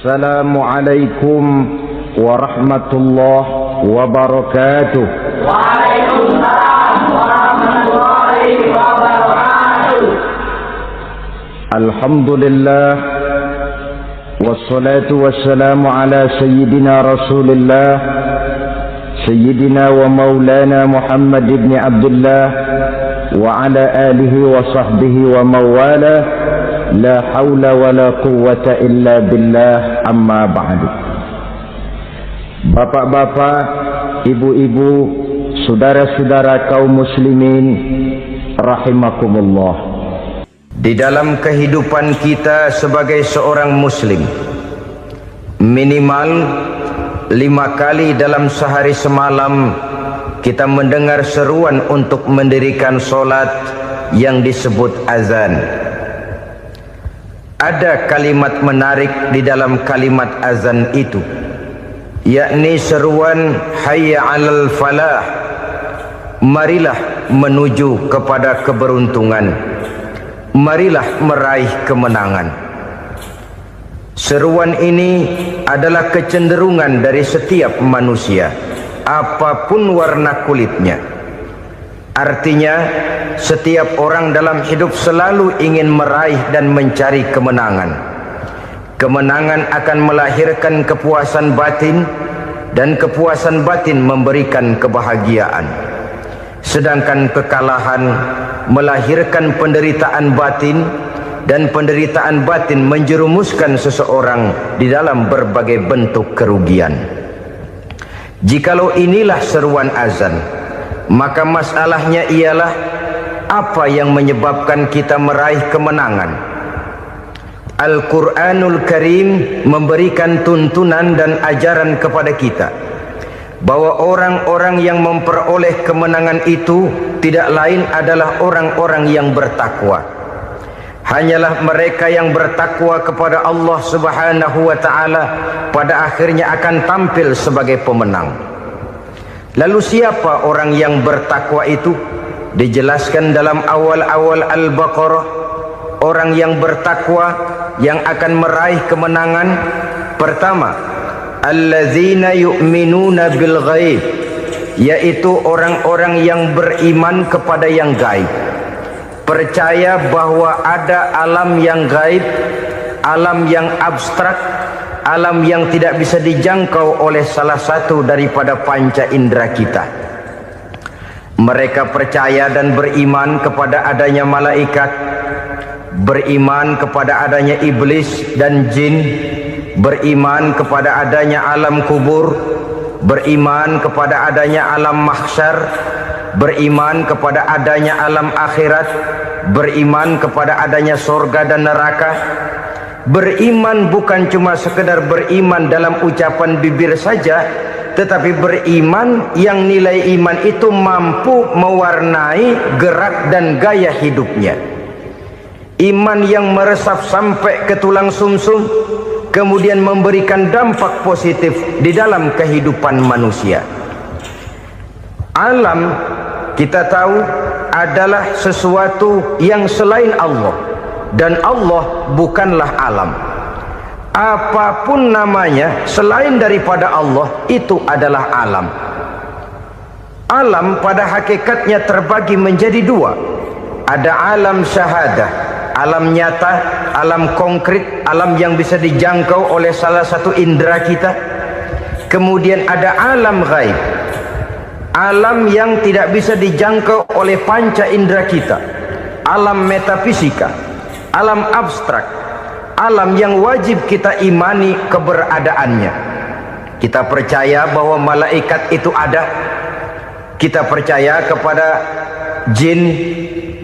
Assalamualaikum warahmatullahi wabarakatuh. Waalaikumsalam warahmatullahi wabarakatuh. Alhamdulillah wassalatu wassalamu ala sayyidina Rasulillah sayyidina wa maulana Muhammad ibn Abdullah wa ala alihi wa sahbihi wa mawala. La hawla wa la quwwata illa billah, amma ba'du. Bapak-bapak, ibu-ibu, saudara-saudara kaum muslimin rahimakumullah. Di dalam kehidupan kita sebagai seorang muslim, minimal 5 kali dalam sehari semalam kita mendengar seruan untuk mendirikan solat yang disebut azan. Ada kalimat menarik di dalam kalimat azan itu, yakni seruan hayya 'alal falah, marilah menuju kepada keberuntungan, marilah meraih kemenangan. Seruan ini adalah kecenderungan dari setiap manusia, apapun warna kulitnya. Artinya, setiap orang dalam hidup selalu ingin meraih dan mencari kemenangan. Kemenangan akan melahirkan kepuasan batin, dan kepuasan batin memberikan kebahagiaan. Sedangkan kekalahan melahirkan penderitaan batin, dan penderitaan batin menjerumuskan seseorang di dalam berbagai bentuk kerugian. Jikalau inilah seruan azan, maka masalahnya ialah apa yang menyebabkan kita meraih kemenangan. Al-Quranul Karim memberikan tuntunan dan ajaran kepada kita bahwa orang-orang yang memperoleh kemenangan itu tidak lain adalah orang-orang yang bertakwa. Hanyalah mereka yang bertakwa kepada Allah Subhanahu wa ta'ala pada akhirnya akan tampil sebagai pemenang. Lalu siapa orang yang bertakwa itu? Dijelaskan dalam awal-awal Al-Baqarah, orang yang bertakwa yang akan meraih kemenangan. Pertama, allazina yu'minuna bil ghaib, yaitu orang-orang yang beriman kepada yang gaib, percaya bahwa ada alam yang gaib, alam yang abstrak, alam yang tidak bisa dijangkau oleh salah satu daripada panca indera kita. Mereka percaya dan beriman kepada adanya malaikat, beriman kepada adanya iblis dan jin, beriman kepada adanya alam kubur, beriman kepada adanya alam mahsyar, beriman kepada adanya alam akhirat, beriman kepada adanya surga dan neraka. Beriman bukan cuma sekedar beriman dalam ucapan bibir saja, tetapi beriman yang nilai iman itu mampu mewarnai gerak dan gaya hidupnya. Iman yang meresap sampai ke tulang sumsum, kemudian memberikan dampak positif di dalam kehidupan manusia. Alam, kita tahu, adalah sesuatu yang selain Allah. Dan Allah bukanlah alam. Apapun namanya selain daripada Allah, itu adalah alam. Alam pada hakikatnya terbagi menjadi 2. Ada alam syahadah, alam nyata, alam konkret, alam yang bisa dijangkau oleh salah satu indera kita. Kemudian ada alam ghaib, alam yang tidak bisa dijangkau oleh panca indera kita, alam metafisika, alam abstrak, alam yang wajib kita imani keberadaannya. Kita percaya bahwa malaikat itu ada. Kita percaya kepada jin,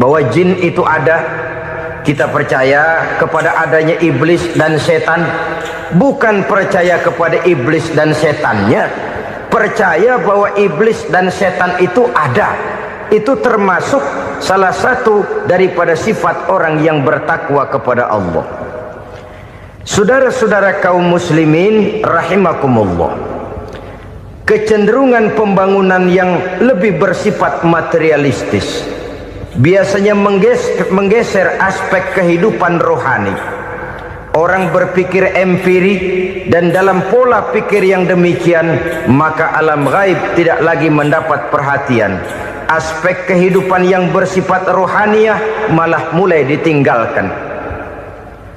bahwa jin itu ada. Kita percaya kepada adanya iblis dan setan. Bukan percaya kepada iblis dan setannya, percaya bahwa iblis dan setan itu ada. Itu termasuk salah satu daripada sifat orang yang bertakwa kepada Allah. Saudara-saudara kaum muslimin rahimakumullah, kecenderungan pembangunan yang lebih bersifat materialistis biasanya menggeser aspek kehidupan rohani. orang berpikir empirik, dan dalam pola pikir yang demikian, maka alam gaib tidak lagi mendapat perhatian. Aspek kehidupan yang bersifat rohaniyah malah mulai ditinggalkan.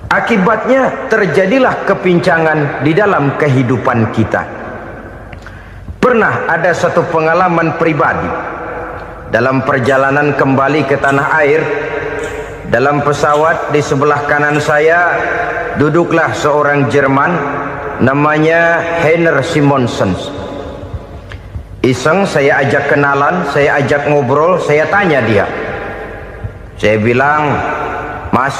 Akibatnya terjadilah kepincangan di dalam kehidupan kita. Pernah ada satu pengalaman pribadi dalam perjalanan kembali ke tanah air. Dalam pesawat di sebelah kanan saya duduklah seorang Jerman namanya Heiner Simonsen. Iseng saya ajak kenalan, saya ajak ngobrol, saya tanya dia. Saya bilang, Mas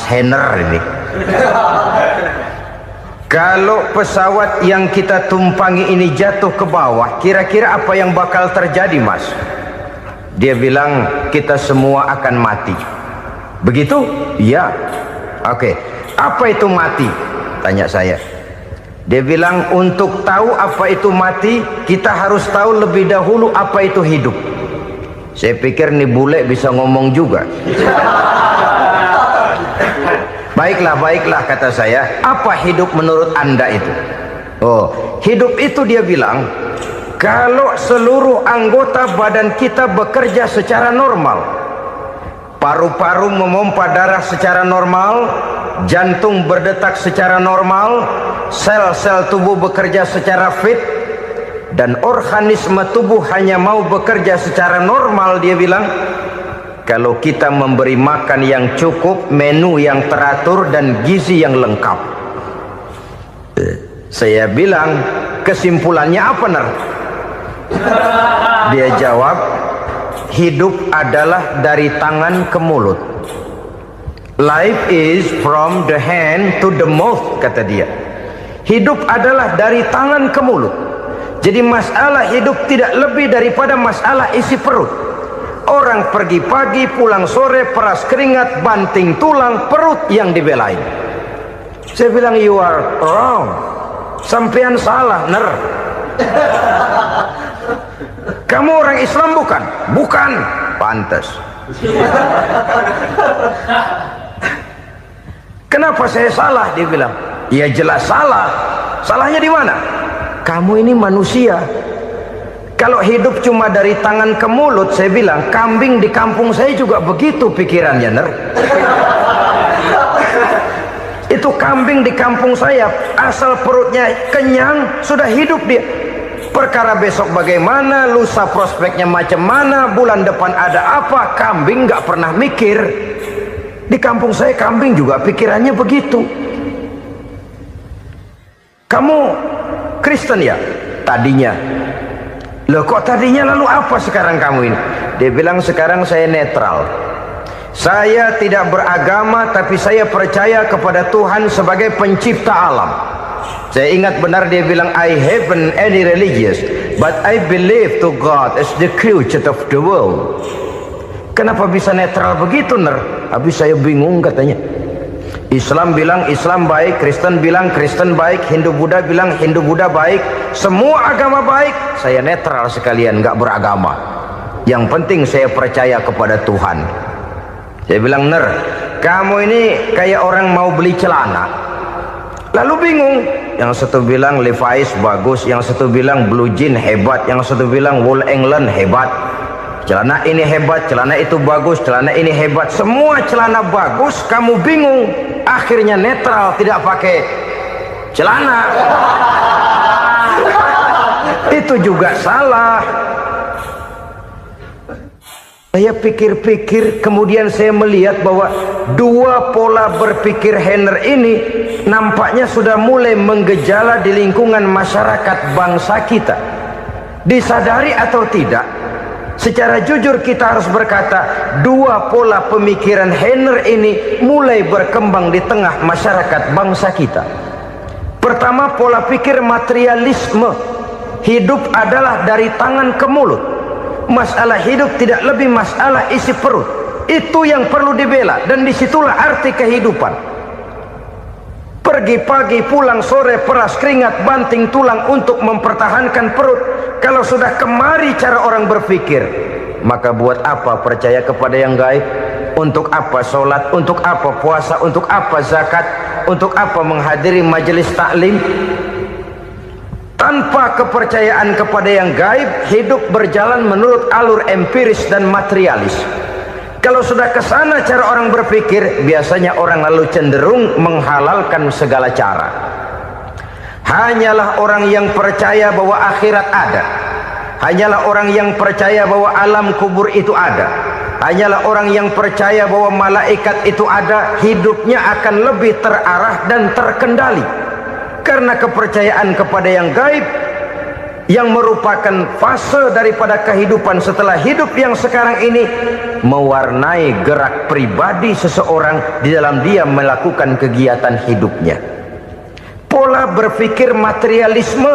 Heiner ini, kalau pesawat yang kita tumpangi ini jatuh ke bawah, kira-kira apa yang bakal terjadi, Mas? Dia bilang, kita semua akan mati. Begitu? Iya. Oke. Apa itu mati? Tanya saya. Dia bilang, untuk tahu apa itu mati, kita harus tahu lebih dahulu apa itu hidup. Saya pikir nih bule bisa ngomong juga. Baiklah kata saya. Apa hidup menurut Anda itu? Oh, hidup itu dia bilang, kalau seluruh anggota badan kita bekerja secara normal, paru-paru memompa darah secara normal, jantung berdetak secara normal, sel-sel tubuh bekerja secara fit, dan organisme tubuh hanya mau bekerja secara normal, dia bilang, kalau kita memberi makan yang cukup, menu yang teratur, dan gizi yang lengkap. Saya bilang, kesimpulannya apa, Ner? Dia jawab, hidup adalah dari tangan ke mulut. Life is from the hand to the mouth, kata dia. Hidup adalah dari tangan ke mulut. Jadi masalah hidup tidak lebih daripada masalah isi perut. Orang pergi pagi, pulang sore, peras keringat, banting tulang, perut yang dibelain. Saya bilang, you are wrong. Sampean salah, Ner. Kamu orang Islam bukan? Bukan. Pantas. Kenapa saya salah? Dia bilang, ya jelas salah. Salahnya di mana? Kamu ini manusia. Kalau hidup cuma dari tangan ke mulut, saya bilang, kambing di kampung saya juga begitu pikirannya, Ner. Itu kambing di kampung saya, asal perutnya kenyang, sudah hidup dia. Perkara besok bagaimana, lusa prospeknya macam mana, bulan depan ada apa, kambing nggak pernah mikir. Di kampung saya kambing juga pikirannya begitu. Kamu Kristen ya? Tadinya. Loh kok tadinya, lalu apa sekarang kamu ini? Dia bilang, sekarang saya netral. Saya tidak beragama, tapi saya percaya kepada Tuhan sebagai pencipta alam. Saya ingat benar dia bilang, I haven't any religious, but I believe to God as the creator of the world. Kenapa bisa netral begitu, Ner? Habis saya bingung katanya. Islam bilang Islam baik, Kristen bilang Kristen baik, Hindu Buddha bilang Hindu Buddha baik, semua agama baik. Saya netral sekalian, nggak beragama. Yang penting saya percaya kepada Tuhan. Saya bilang, Ner, kamu ini kayak orang mau beli celana, lalu bingung. Yang satu bilang Levi's bagus, yang satu bilang Blue Jean hebat, yang satu bilang Wool England hebat. Celana ini hebat, celana itu bagus, celana ini hebat, semua celana bagus, kamu bingung. Akhirnya netral, tidak pakai celana. Itu juga salah. Saya pikir-pikir, kemudian saya melihat bahwa dua pola berpikir Heiner ini nampaknya sudah mulai menggejala di lingkungan masyarakat bangsa kita. Disadari atau tidak, secara jujur kita harus berkata, dua pola pemikiran Heiner ini mulai berkembang di tengah masyarakat bangsa kita. Pertama, pola pikir materialisme. Hidup adalah dari tangan ke mulut. Masalah hidup tidak lebih masalah isi perut. Itu yang perlu dibela, dan disitulah arti kehidupan. Pergi pagi, pulang sore, peras keringat, banting tulang untuk mempertahankan perut. Kalau sudah kemari cara orang berpikir, maka buat apa percaya kepada yang gaib? untuk apa sholat, untuk apa puasa, untuk apa zakat, untuk apa menghadiri majelis taklim? Tanpa kepercayaan kepada yang gaib, hidup berjalan menurut alur empiris dan materialis. Kalau sudah ke sana cara orang berpikir, biasanya orang lalu cenderung menghalalkan segala cara. Hanyalah orang yang percaya bahwa akhirat ada, hanyalah orang yang percaya bahwa alam kubur itu ada, hanyalah orang yang percaya bahwa malaikat itu ada, hidupnya akan lebih terarah dan terkendali. Karena kepercayaan kepada yang gaib, yang merupakan fase daripada kehidupan setelah hidup yang sekarang ini, mewarnai gerak pribadi seseorang di dalam dia melakukan kegiatan hidupnya. Pola berpikir materialisme,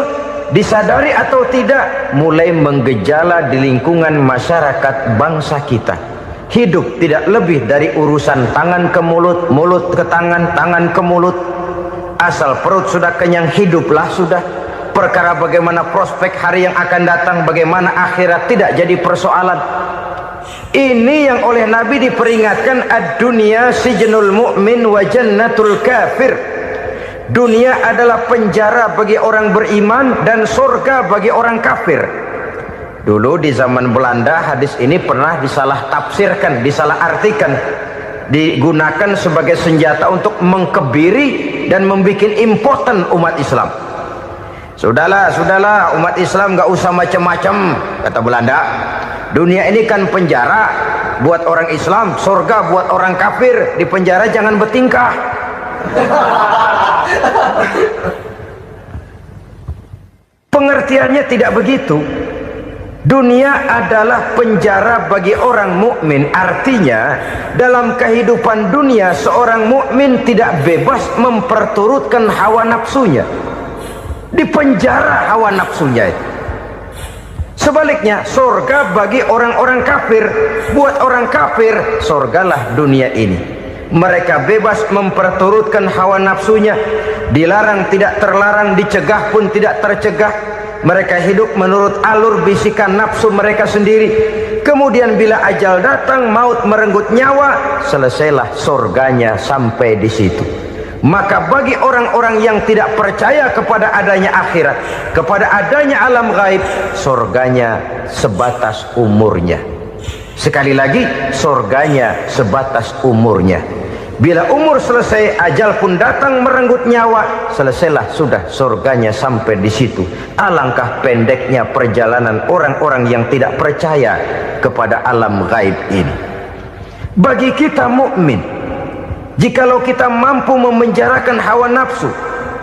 disadari atau tidak, mulai menggejala di lingkungan masyarakat bangsa kita. Hidup tidak lebih dari urusan tangan ke mulut, mulut ke tangan, tangan ke mulut. Asal perut sudah kenyang, hiduplah sudah. Perkara bagaimana prospek hari yang akan datang, bagaimana akhirat, tidak jadi persoalan. Ini yang oleh Nabi diperingatkan, ad-dunya sijnul mu'min wa jannatul kafir. Dunia adalah penjara bagi orang beriman dan surga bagi orang kafir. Dulu di zaman Belanda hadis ini pernah disalah tafsirkan, disalah artikan, digunakan sebagai senjata untuk mengkebiri dan membuat impoten umat Islam. Sudahlah umat Islam gak usah macam-macam, kata Belanda. Dunia ini kan penjara buat orang Islam, surga buat orang kafir. Di penjara jangan bertingkah. Pengertiannya tidak begitu. Dunia adalah penjara bagi orang mukmin. Artinya dalam kehidupan dunia seorang mukmin tidak bebas memperturutkan hawa nafsunya. Di penjara hawa nafsunya itu. Sebaliknya surga bagi orang-orang kafir. Buat orang kafir surgalah dunia ini. Mereka bebas memperturutkan hawa nafsunya. Dilarang tidak terlarang, dicegah pun tidak tercegah. Mereka hidup menurut alur bisikan nafsu mereka sendiri. Kemudian bila ajal datang, maut merenggut nyawa, selesailah surganya sampai di situ. Maka bagi orang-orang yang tidak percaya kepada adanya akhirat, kepada adanya alam gaib, surganya sebatas umurnya. Sekali lagi, surganya sebatas umurnya. Bila umur selesai, ajal pun datang merenggut nyawa, selesailah sudah surganya sampai di situ. Alangkah pendeknya perjalanan orang-orang yang tidak percaya kepada alam gaib ini. Bagi kita mukmin, jikalau kita mampu memenjarakan hawa nafsu,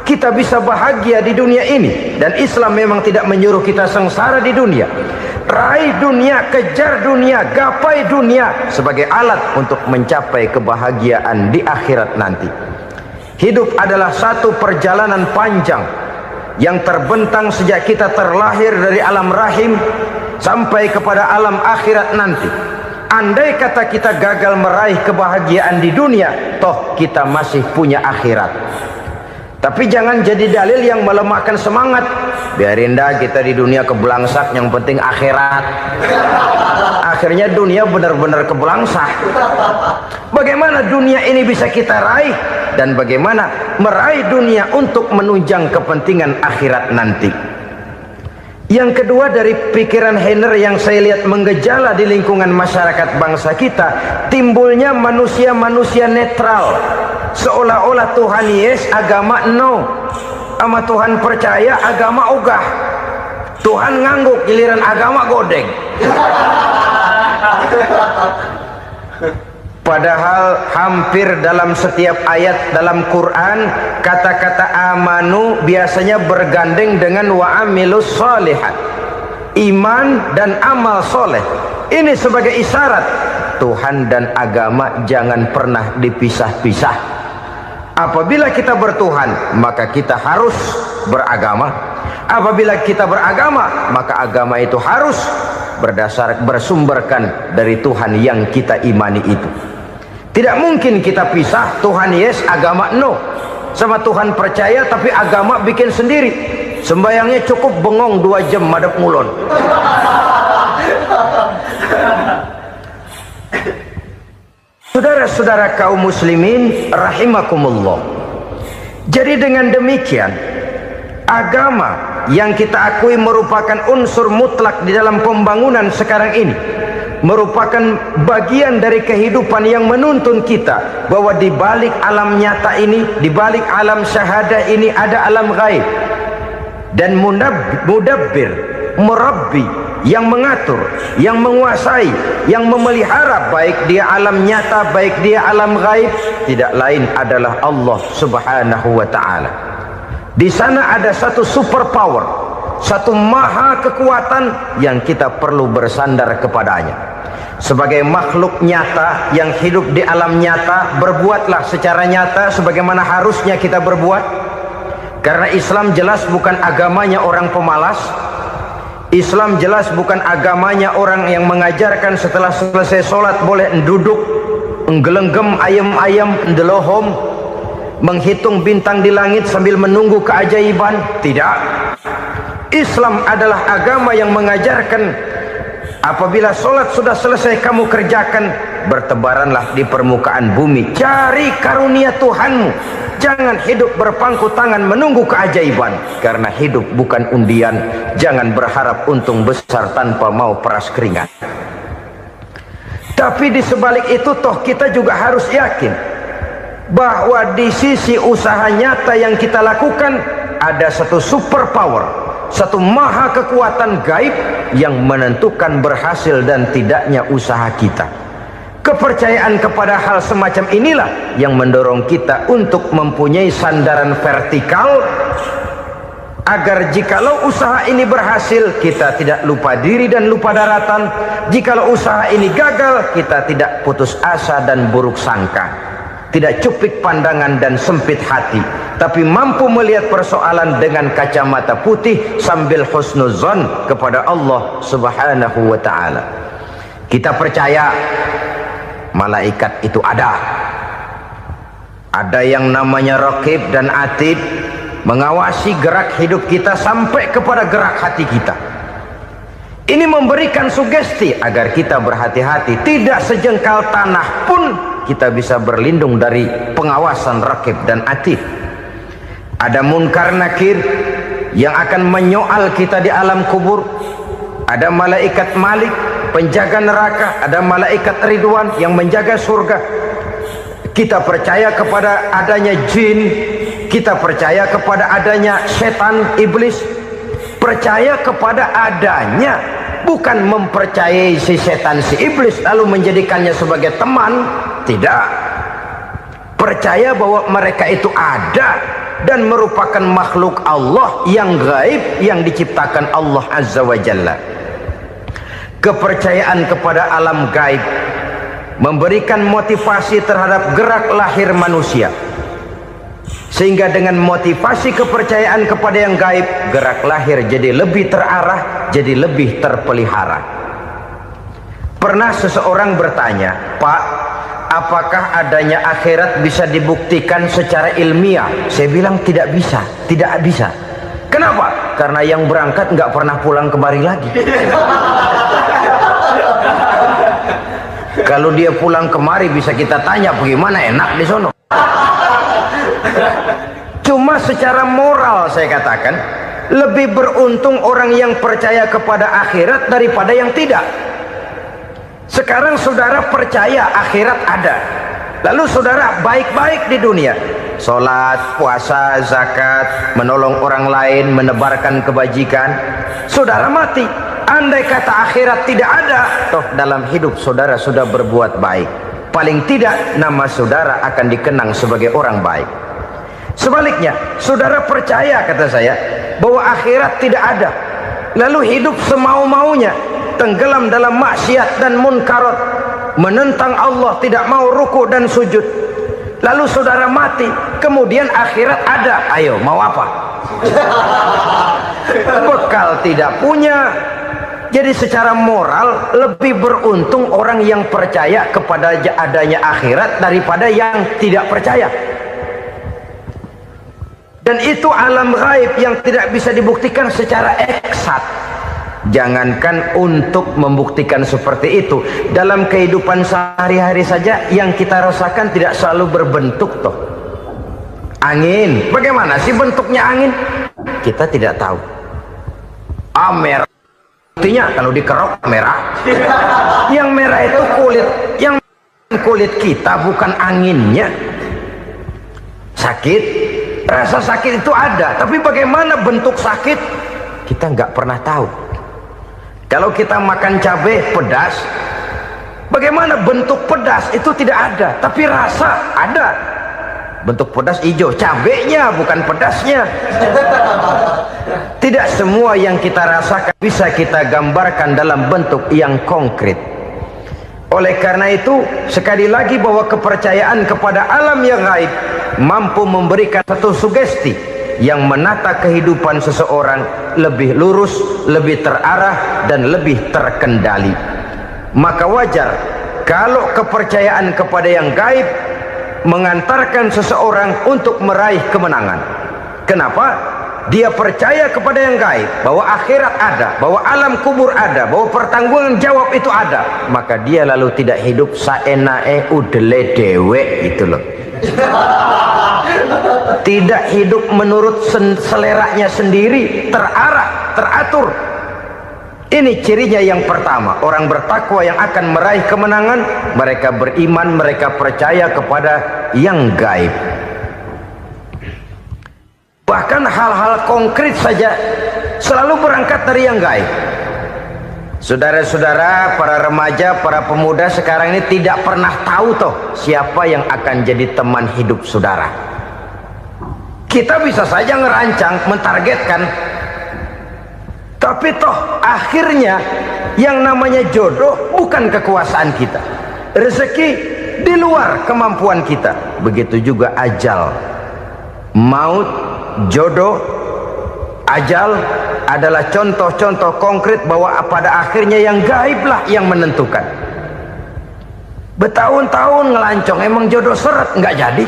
kita bisa bahagia di dunia ini. Dan Islam memang tidak menyuruh kita sengsara di dunia. Raih dunia, kejar dunia, gapai dunia sebagai alat untuk mencapai kebahagiaan di akhirat nanti. Hidup adalah satu perjalanan panjang yang terbentang sejak kita terlahir dari alam rahim sampai kepada alam akhirat nanti. Andai kata kita gagal meraih kebahagiaan di dunia, toh kita masih punya akhirat. Tapi jangan jadi dalil yang melemahkan semangat. Biarin dah kita di dunia kebelangsak, yang penting akhirat. Akhirnya dunia benar-benar kebelangsak. Bagaimana dunia ini bisa kita raih, dan bagaimana meraih dunia untuk menunjang kepentingan akhirat nanti. Yang kedua, dari pikiran Heiner yang saya lihat menggejala di lingkungan masyarakat bangsa kita, timbulnya manusia-manusia netral. Seolah-olah Tuhan yes, agama no. Sama Tuhan percaya, agama ogah. Tuhan ngangguk, giliran agama godeng. Padahal hampir dalam setiap ayat dalam Quran, kata-kata amanu biasanya bergandeng dengan wa amilus sholihat. Iman dan amal soleh. Ini sebagai isyarat Tuhan dan agama jangan pernah dipisah-pisah. Apabila kita bertuhan, maka kita harus beragama. Apabila kita beragama, maka agama itu harus bersumberkan dari Tuhan yang kita imani itu. Tidak mungkin kita pisah, Tuhan yes, agama no. Sama Tuhan percaya tapi agama bikin sendiri. Sembayangnya cukup bengong 2 jam madep ngulon. Saudara-saudara kaum muslimin rahimakumullah. Jadi dengan demikian, agama yang kita akui merupakan unsur mutlak di dalam pembangunan sekarang ini, merupakan bagian dari kehidupan yang menuntun kita bahwa di balik alam nyata ini, di balik alam syahadah ini ada alam gaib. Dan mudabbir, murabbi, yang mengatur, yang menguasai, yang memelihara baik dia alam nyata, baik dia alam gaib, tidak lain adalah Allah Subhanahu wa ta'ala. Di sana ada satu super power, satu maha kekuatan yang kita perlu bersandar kepadanya. Sebagai makhluk nyata yang hidup di alam nyata, berbuatlah secara nyata sebagaimana harusnya kita berbuat. Karena Islam jelas bukan agamanya orang pemalas. Islam jelas bukan agamanya orang yang mengajarkan setelah selesai sholat boleh duduk, nggelenggem ayam-ayam, ndelohom, menghitung bintang di langit sambil menunggu keajaiban. Tidak. Islam adalah agama yang mengajarkan apabila sholat sudah selesai kamu kerjakan, bertebaranlah di permukaan bumi, cari karunia Tuhanmu. Jangan hidup berpangku tangan menunggu keajaiban, karena hidup bukan undian. Jangan berharap untung besar tanpa mau peras keringat. Tapi di sebalik itu toh kita juga harus yakin bahwa di sisi usaha nyata yang kita lakukan ada satu super power, satu maha kekuatan gaib yang menentukan berhasil dan tidaknya usaha kita. Kepercayaan kepada hal semacam inilah yang mendorong kita untuk mempunyai sandaran vertikal, agar jikalau usaha ini berhasil, kita tidak lupa diri dan lupa daratan. Jikalau usaha ini gagal, kita tidak putus asa dan buruk sangka, tidak cupik pandangan dan sempit hati, tapi mampu melihat persoalan dengan kacamata putih sambil husnuzon kepada Allah Subhanahu wa ta'ala. Kita percaya malaikat itu ada yang namanya raqib dan atid, mengawasi gerak hidup kita sampai kepada gerak hati kita. Ini memberikan sugesti agar kita berhati-hati, tidak sejengkal tanah pun kita bisa berlindung dari pengawasan raqib dan atid. Ada munkar nakir yang akan menyoal kita di alam kubur. Ada malaikat Malik, penjaga neraka. Ada malaikat Ridwan yang menjaga surga. Kita percaya kepada adanya jin, kita percaya kepada adanya setan, iblis. Percaya kepada adanya, bukan mempercayai si setan, si iblis lalu menjadikannya sebagai teman. Tidak. Percaya bahwa mereka itu ada dan merupakan makhluk Allah yang gaib, yang diciptakan Allah Azza wa Jalla. Kepercayaan kepada alam gaib memberikan motivasi terhadap gerak lahir manusia, sehingga dengan motivasi kepercayaan kepada yang gaib, gerak lahir jadi lebih terarah, jadi lebih terpelihara. Pernah seseorang bertanya, "Pak, apakah adanya akhirat bisa dibuktikan secara ilmiah?" Saya bilang tidak bisa, tidak bisa. Kenapa? Karena yang berangkat nggak pernah pulang kembali lagi. Kalau dia pulang kemari bisa kita tanya bagaimana enak di sono. Cuma secara moral saya katakan, lebih beruntung orang yang percaya kepada akhirat daripada yang tidak. Sekarang saudara percaya akhirat ada, lalu saudara baik-baik di dunia, sholat, puasa, zakat, menolong orang lain, menebarkan kebajikan. Saudara mati, andai kata akhirat tidak ada, toh dalam hidup saudara sudah berbuat baik, paling tidak nama saudara akan dikenang sebagai orang baik. Sebaliknya, saudara percaya, kata saya, bahwa akhirat tidak ada, lalu hidup semau-maunya, tenggelam dalam maksiat dan munkarat, menentang Allah, tidak mau ruku dan sujud, lalu saudara mati, kemudian akhirat ada. Ayo, mau apa? Bekal tidak punya. Jadi secara moral lebih beruntung orang yang percaya kepada adanya akhirat daripada yang tidak percaya. Dan itu alam gaib yang tidak bisa dibuktikan secara eksat. Jangankan untuk membuktikan seperti itu, dalam kehidupan sehari-hari saja yang kita rasakan tidak selalu berbentuk toh. Angin, bagaimana sih bentuknya angin? Kita tidak tahu. Merah, buktinya kalau dikerok merah. Yang merah itu kulit, yang kulit kita bukan anginnya. Sakit, rasa sakit itu ada, tapi bagaimana bentuk sakit kita nggak pernah tahu. Kalau kita makan cabai pedas, bagaimana bentuk pedas itu tidak ada, tapi rasa ada. Bentuk pedas hijau, cabainya bukan pedasnya. Tidak semua yang kita rasakan bisa kita gambarkan dalam bentuk yang konkret. Oleh karena itu, sekali lagi bahwa kepercayaan kepada alam yang gaib mampu memberikan satu sugesti yang menata kehidupan seseorang lebih lurus, lebih terarah, dan lebih terkendali. Maka wajar kalau kepercayaan kepada yang gaib mengantarkan seseorang untuk meraih kemenangan. Kenapa? Dia percaya kepada yang gaib, bahwa akhirat ada, bahwa alam kubur ada, bahwa pertanggungan jawab itu ada. Maka dia lalu tidak hidup saenae udele dewe, itu loh. Tidak hidup menurut seleranya sendiri, terarah, teratur. Ini cirinya yang pertama. Orang bertakwa yang akan meraih kemenangan, mereka beriman, mereka percaya kepada yang gaib. Bahkan hal-hal konkret saja selalu berangkat dari yang gaib. Saudara-saudara, para remaja, para pemuda sekarang ini tidak pernah tahu toh siapa yang akan jadi teman hidup saudara. Kita bisa saja ngerancang, mentargetkan, tapi toh akhirnya yang namanya jodoh bukan kekuasaan kita. Rezeki di luar kemampuan kita. Begitu juga ajal, maut, jodoh, ajal adalah contoh-contoh konkret bahwa pada akhirnya yang gaiblah yang menentukan. Bertahun-tahun ngelancong, emang jodoh seret nggak jadi.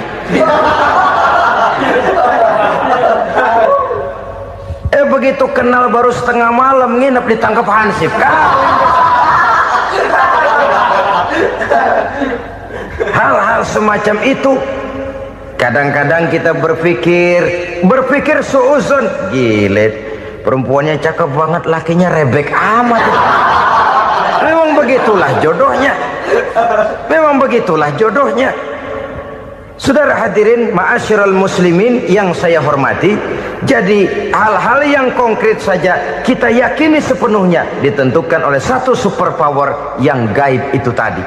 Begitu kenal baru setengah malam nginep ditangkap hansip kan. Hal-hal semacam itu kadang-kadang kita berpikir suuzon, gile, perempuannya cakep banget, lakinya rebek amat. Memang begitulah jodohnya. Memang begitulah jodohnya. Saudara hadirin ma'asyiral muslimin yang saya hormati, jadi hal-hal yang konkret saja kita yakini sepenuhnya ditentukan oleh satu superpower yang gaib itu tadi.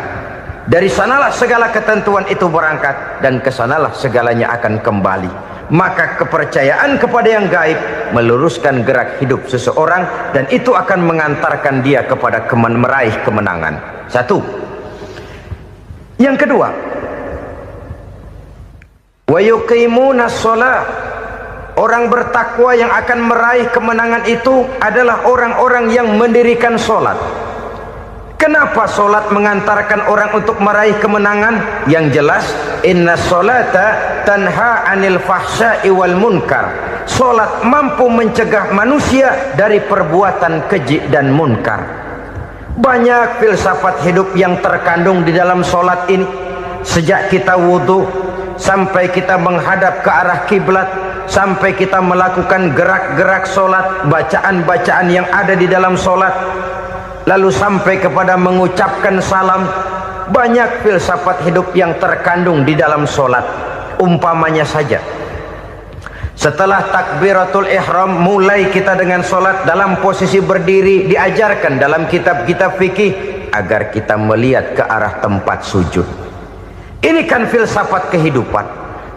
Dari sanalah segala ketentuan itu berangkat, dan kesanalah segalanya akan kembali. Maka kepercayaan kepada yang gaib meluruskan gerak hidup seseorang, dan itu akan mengantarkan dia kepada meraih kemenangan. Satu. Yang kedua, wa yuqimunas shalah. Orang bertakwa yang akan meraih kemenangan itu adalah orang-orang yang mendirikan sholat. Kenapa sholat mengantarkan orang untuk meraih kemenangan? Yang jelas, inna sholata tanha anil fahsya'i wal munkar. Sholat mampu mencegah manusia dari perbuatan keji dan munkar. Banyak filsafat hidup yang terkandung di dalam sholat ini. Sejak kita wudhu sampai kita menghadap ke arah kiblat, sampai kita melakukan gerak-gerak sholat, bacaan-bacaan yang ada di dalam sholat, lalu sampai kepada mengucapkan salam. Banyak filsafat hidup yang terkandung di dalam sholat. Umpamanya saja, setelah takbiratul ihram, mulai kita dengan sholat dalam posisi berdiri. Diajarkan dalam kitab-kitab fikih agar kita melihat ke arah tempat sujud. Ini kan filsafat kehidupan.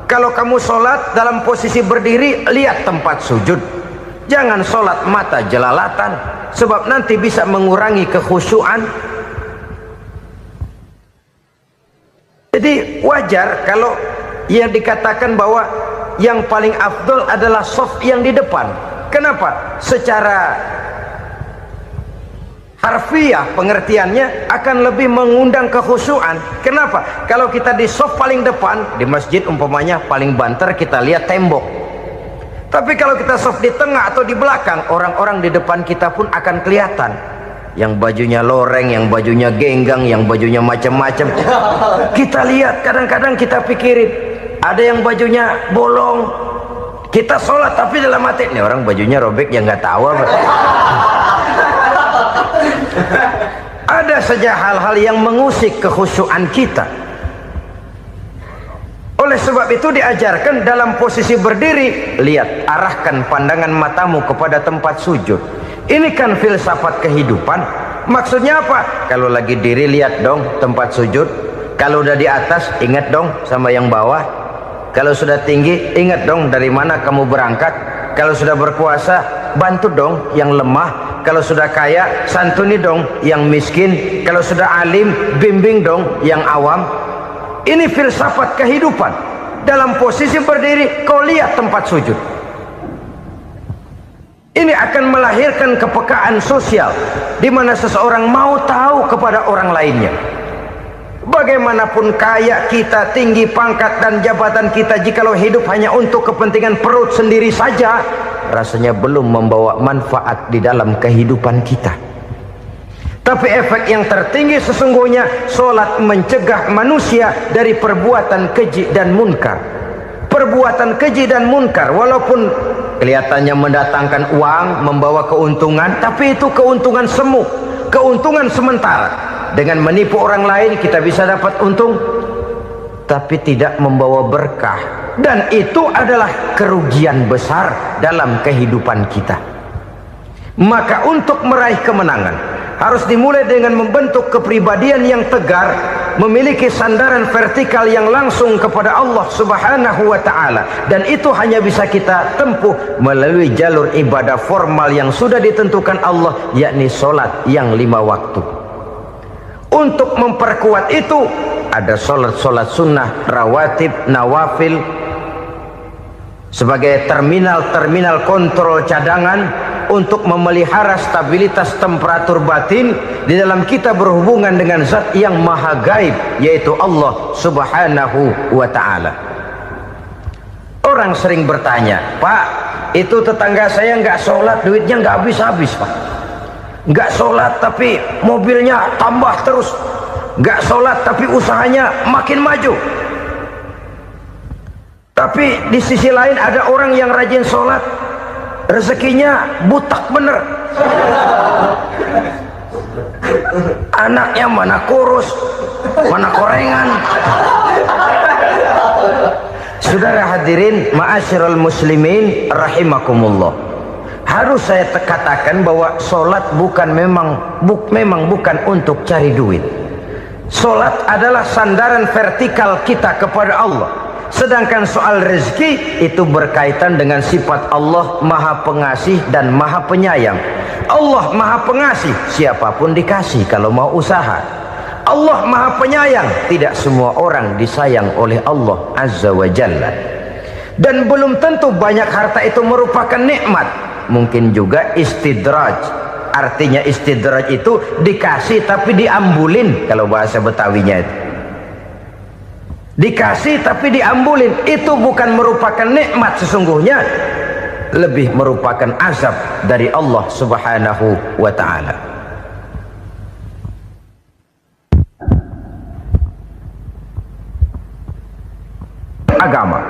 Kalau kamu sholat dalam posisi berdiri, lihat tempat sujud. Jangan sholat mata jelalatan, sebab nanti bisa mengurangi kekhusyuan. Jadi wajar kalau yang dikatakan bahwa yang paling afdol adalah shaf yang di depan. Kenapa? Secara harfiah pengertiannya akan lebih mengundang kekhusyuan. Kenapa? Kalau kita di shaf paling depan di masjid umpamanya paling banter kita lihat tembok. Tapi kalau kita soft di tengah atau di belakang, orang-orang di depan kita pun akan kelihatan. Yang bajunya loreng, yang bajunya genggang, yang bajunya macam-macam. Kita lihat, kadang-kadang kita pikirin, ada yang bajunya bolong. Kita sholat tapi dalam hati, nih orang bajunya robek, yang nggak tahu apa. Ada saja hal-hal yang mengusik kekhusyuan kita. Oleh sebab itu diajarkan dalam posisi berdiri, lihat, arahkan pandangan matamu kepada tempat sujud. Ini kan filsafat kehidupan. Maksudnya apa? Kalau lagi diri, lihat dong tempat sujud. Kalau udah di atas, ingat dong sama yang bawah. Kalau sudah tinggi, ingat dong dari mana kamu berangkat. Kalau sudah berkuasa, bantu dong yang lemah. Kalau sudah kaya, santuni dong yang miskin. Kalau sudah alim, bimbing dong yang awam. Ini filsafat kehidupan. Dalam posisi berdiri, kau lihat tempat sujud. Ini akan melahirkan kepekaan sosial, di mana seseorang mau tahu kepada orang lainnya. Bagaimanapun kaya kita, tinggi pangkat dan jabatan kita, jikalau hidup hanya untuk kepentingan perut sendiri saja, rasanya belum membawa manfaat di dalam kehidupan kita. Tapi efek yang tertinggi sesungguhnya, solat mencegah manusia dari perbuatan keji dan munkar. Perbuatan keji dan munkar, walaupun kelihatannya mendatangkan uang, membawa keuntungan, tapi itu keuntungan semu, keuntungan sementara. Dengan menipu orang lain kita bisa dapat untung, tapi tidak membawa berkah. Dan itu adalah kerugian besar dalam kehidupan kita. Maka untuk meraih kemenangan, harus dimulai dengan membentuk kepribadian yang tegar, memiliki sandaran vertikal yang langsung kepada Allah Subhanahu wa ta'ala. Dan itu hanya bisa kita tempuh melalui jalur ibadah formal yang sudah ditentukan Allah, yakni solat yang 5 waktu. Untuk memperkuat itu, ada solat-solat sunnah, rawatib, nawafil, sebagai terminal-terminal kontrol cadangan untuk memelihara stabilitas temperatur batin di dalam kita berhubungan dengan zat yang maha gaib, yaitu Allah Subhanahu wa ta'ala. Orang sering bertanya, Pak, itu tetangga saya nggak sholat, duitnya nggak habis-habis, Pak. Nggak sholat tapi mobilnya tambah terus, nggak sholat tapi usahanya makin maju. Tapi di sisi lain ada orang yang rajin sholat, rezekinya butak bener. Anaknya mana kurus, mana korengan. Saudara hadirin ma'asyiral muslimin rahimakumullah, harus saya katakan bahwa solat memang bukan untuk cari duit. Solat adalah sandaran vertikal kita kepada Allah. Sedangkan soal rezeki itu berkaitan dengan sifat Allah maha pengasih dan maha penyayang. Allah maha pengasih, siapapun dikasih kalau mau usaha. Allah maha penyayang, tidak semua orang disayang oleh Allah Azza wa Jalla. Dan belum tentu banyak harta itu merupakan nikmat. Mungkin juga istidraj. Artinya istidraj itu dikasih tapi diambulin, kalau bahasa Betawinya itu. Dikasih tapi diambulin, itu bukan merupakan nikmat sesungguhnya, lebih merupakan azab dari Allah Subhanahu wa ta'ala. Agama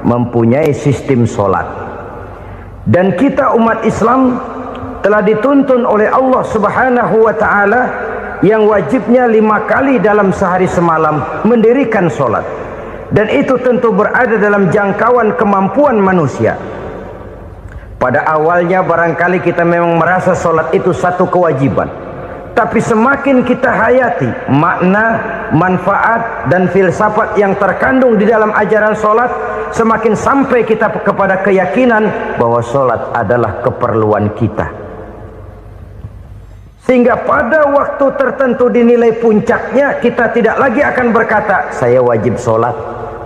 mempunyai sistem solat, dan kita umat Islam telah dituntun oleh Allah Subhanahu wa ta'ala yang wajibnya 5 kali dalam sehari semalam mendirikan solat. Dan itu tentu berada dalam jangkauan kemampuan manusia. Pada awalnya barangkali kita memang merasa solat itu satu kewajiban, tapi semakin kita hayati makna, manfaat dan filsafat yang terkandung di dalam ajaran solat, semakin sampai kita kepada keyakinan bahwa solat adalah keperluan kita. Sehingga pada waktu tertentu dinilai puncaknya, kita tidak lagi akan berkata saya wajib sholat,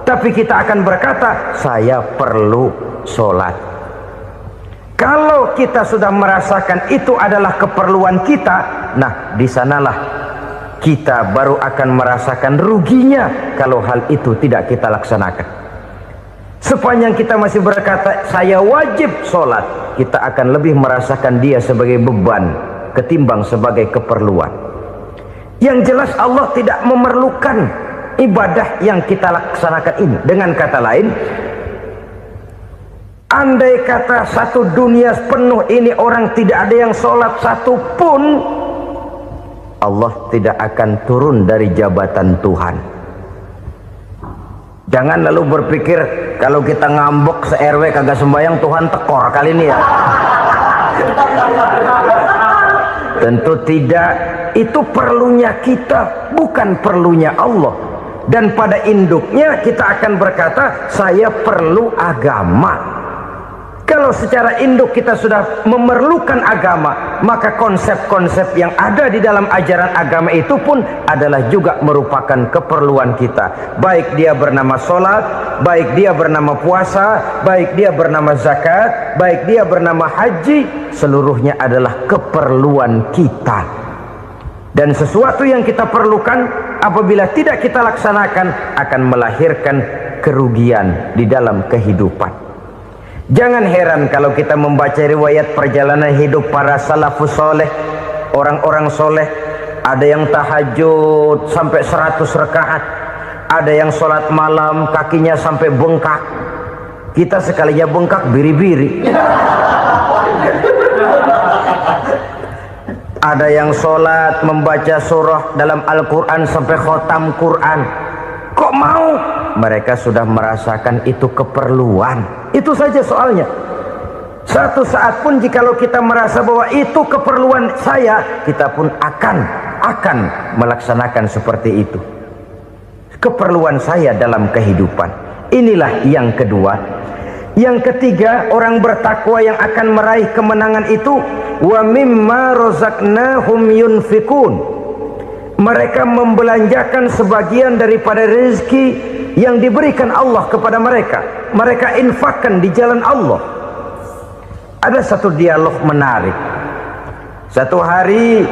tapi kita akan berkata saya perlu sholat. Kalau kita sudah merasakan itu adalah keperluan kita, nah di sanalah kita baru akan merasakan ruginya kalau hal itu tidak kita laksanakan. Sepanjang kita masih berkata saya wajib sholat, kita akan lebih merasakan dia sebagai beban ketimbang sebagai keperluan. Yang jelas Allah tidak memerlukan ibadah yang kita laksanakan ini. Dengan kata lain, andai kata satu dunia penuh ini orang tidak ada yang sholat satu pun, Allah tidak akan turun dari jabatan Tuhan. Jangan lalu berpikir kalau kita ngambek se-RW kagak sembahyang Tuhan tekor kali ini ya. Tentu tidak. Itu perlunya kita, bukan perlunya Allah. Dan pada induknya kita akan berkata saya perlu agama. Kalau secara induk kita sudah memerlukan agama, maka konsep-konsep yang ada di dalam ajaran agama itu pun adalah juga merupakan keperluan kita. Baik dia bernama sholat, baik dia bernama puasa, baik dia bernama zakat, baik dia bernama haji, seluruhnya adalah keperluan kita. Dan sesuatu yang kita perlukan apabila tidak kita laksanakan akan melahirkan kerugian di dalam kehidupan. Jangan heran kalau kita membaca riwayat perjalanan hidup para salafus soleh, orang-orang soleh. Ada yang tahajud sampai 100 rakaat, ada yang sholat malam kakinya sampai bengkak. Kita sekalinya bengkak biri-biri. Ada yang sholat membaca surah dalam Al-Quran sampai khotam Quran. Kok mau? Mereka sudah merasakan itu keperluan. Itu saja soalnya. Satu saat pun jikalau kita merasa bahwa itu keperluan saya, kita pun akan melaksanakan seperti itu. Keperluan saya dalam kehidupan. Inilah yang kedua. Yang ketiga, orang bertakwa yang akan meraih kemenangan itu, wa mimma razaqnahum yunfikun. Mereka membelanjakan sebagian daripada rezeki yang diberikan Allah kepada mereka. Mereka infakkan di jalan Allah. Ada satu dialog menarik. Satu hari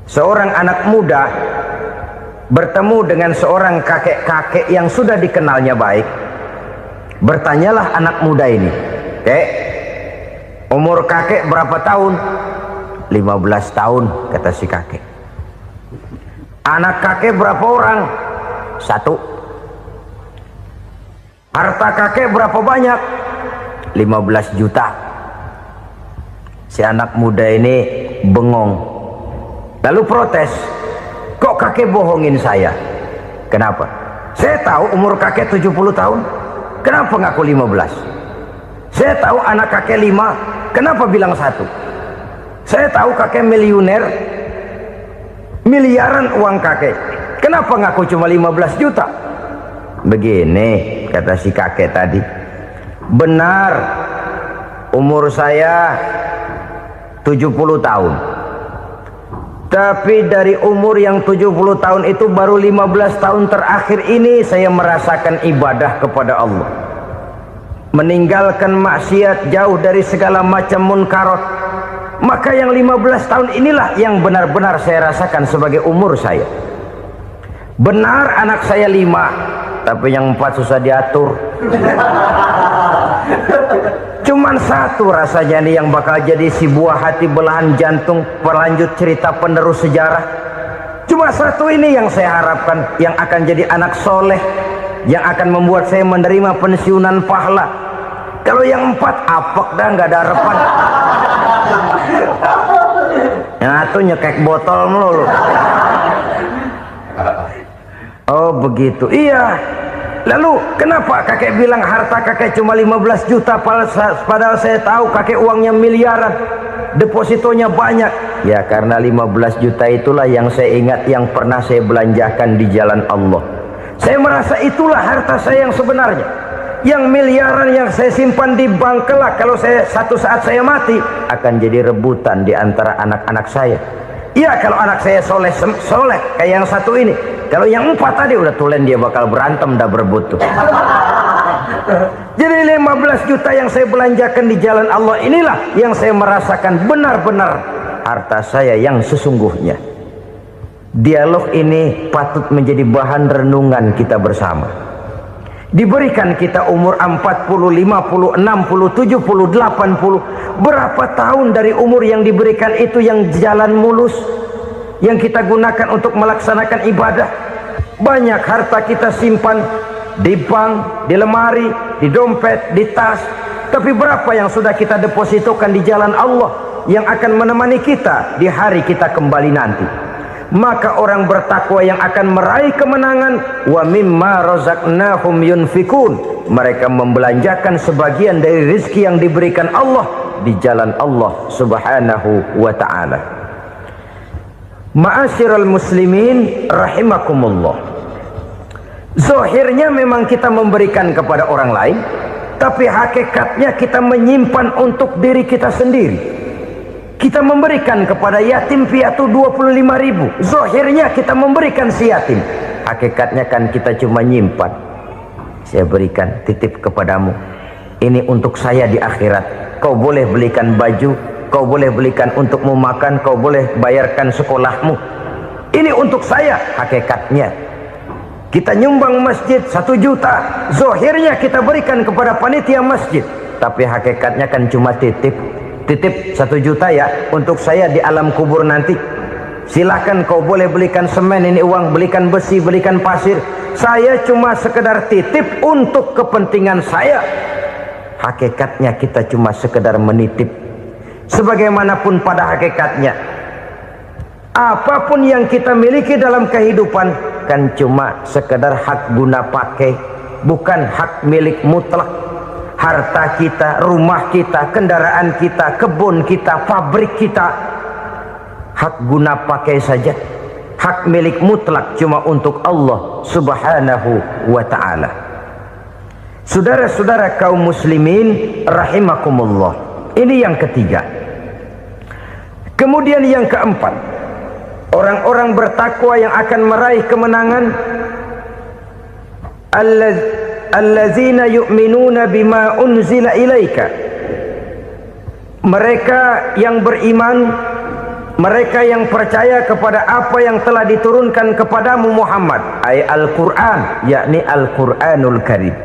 seorang anak muda bertemu dengan seorang kakek-kakek yang sudah dikenalnya baik. Bertanyalah anak muda ini, "Kek, umur kakek berapa tahun?" 15 tahun, kata si kakek. Anak kakek berapa orang? 1. Harta kakek berapa banyak? 15 juta. Si anak muda ini bengong, lalu protes, "Kok kakek bohongin saya?" "Kenapa?" "Saya tahu umur kakek 70 tahun. Kenapa ngaku 15? Saya tahu anak kakek 5. Kenapa bilang 1? Saya tahu kakek miliuner, miliaran uang kakek. Kenapa ngaku cuma 15 juta? Begini, kata si kakek tadi. Benar, umur saya 70 tahun. Tapi dari umur yang 70 tahun itu baru 15 tahun terakhir ini saya merasakan ibadah kepada Allah. Meninggalkan maksiat, jauh dari segala macam munkarat. Maka yang 15 tahun inilah yang benar-benar saya rasakan sebagai umur saya. Benar anak saya 5, tapi yang 4 susah diatur. Cuman 1 rasanya nih yang bakal jadi si buah hati belahan jantung berlanjut cerita penerus sejarah. Cuma 1 ini yang saya harapkan, yang akan jadi anak soleh, yang akan membuat saya menerima pensiunan pahala. Kalau yang 4 apek dah, nggak ada harapan. Yang 1 nyekek botol melulu. Oh begitu, iya. Lalu kenapa kakek bilang harta kakek cuma 15 juta padahal saya tahu kakek uangnya miliaran, depositonya banyak? Ya karena 15 juta itulah yang saya ingat yang pernah saya belanjakan di jalan Allah. Saya merasa itulah harta saya yang sebenarnya. Yang miliaran yang saya simpan di bank kelak kalau satu saat saya mati akan jadi rebutan di antara anak-anak saya. Iya kalau anak saya soleh kayak yang 1 ini. Kalau yang 4 tadi udah tulen dia bakal berantem dah berebut tuh. Jadi 15 juta yang saya belanjakan di jalan Allah inilah yang saya merasakan benar-benar harta saya yang sesungguhnya. Dialog ini patut menjadi bahan renungan kita bersama. Diberikan kita umur 40, 50, 60, 70, 80. Berapa tahun dari umur yang diberikan itu yang jalan mulus, yang kita gunakan untuk melaksanakan ibadah? Banyak harta kita simpan di bank, di lemari, di dompet, di tas. Tapi berapa yang sudah kita depositokan di jalan Allah yang akan menemani kita di hari kita kembali nanti? Maka orang bertakwa yang akan meraih kemenangan, wa mimma razaqnahum yunfikun, mereka membelanjakan sebagian dari rezeki yang diberikan Allah di jalan Allah subhanahu wa ta'ala. Ma'asyiral muslimin rahimakumullah, zahirnya memang kita memberikan kepada orang lain, tapi hakikatnya kita menyimpan untuk diri kita sendiri. Kita memberikan kepada yatim piatu 25.000. Zahirnya kita memberikan si yatim, hakikatnya kan kita cuma nyimpan. Saya berikan, titip kepadamu, ini untuk saya di akhirat. Kau boleh belikan baju, kau boleh belikan untukmu makan, kau boleh bayarkan sekolahmu. Ini untuk saya. Hakikatnya kita nyumbang masjid 1 juta, zahirnya kita berikan kepada panitia masjid, tapi hakikatnya kan cuma titip 1 juta ya, untuk saya di alam kubur nanti. Silahkan kau boleh belikan semen, ini uang, belikan besi, belikan pasir. Saya cuma sekedar titip untuk kepentingan saya. Hakikatnya kita cuma sekedar menitip. Sebagaimanapun pada hakikatnya, apapun yang kita miliki dalam kehidupan kan cuma sekedar hak guna pakai, bukan hak milik mutlak. Harta kita, rumah kita, kendaraan kita, kebun kita, pabrik kita, hak guna pakai saja. Hak milik mutlak cuma untuk Allah subhanahu wa ta'ala. Saudara-saudara kaum muslimin rahimakumullah, ini yang ketiga. Kemudian yang keempat, orang-orang bertakwa yang akan meraih kemenangan, allazina yu'minuna bima unzila ilaika, mereka yang beriman, mereka yang percaya kepada apa yang telah diturunkan kepadamu Muhammad, ay Al-Quran, yakni Al-Quranul Karim.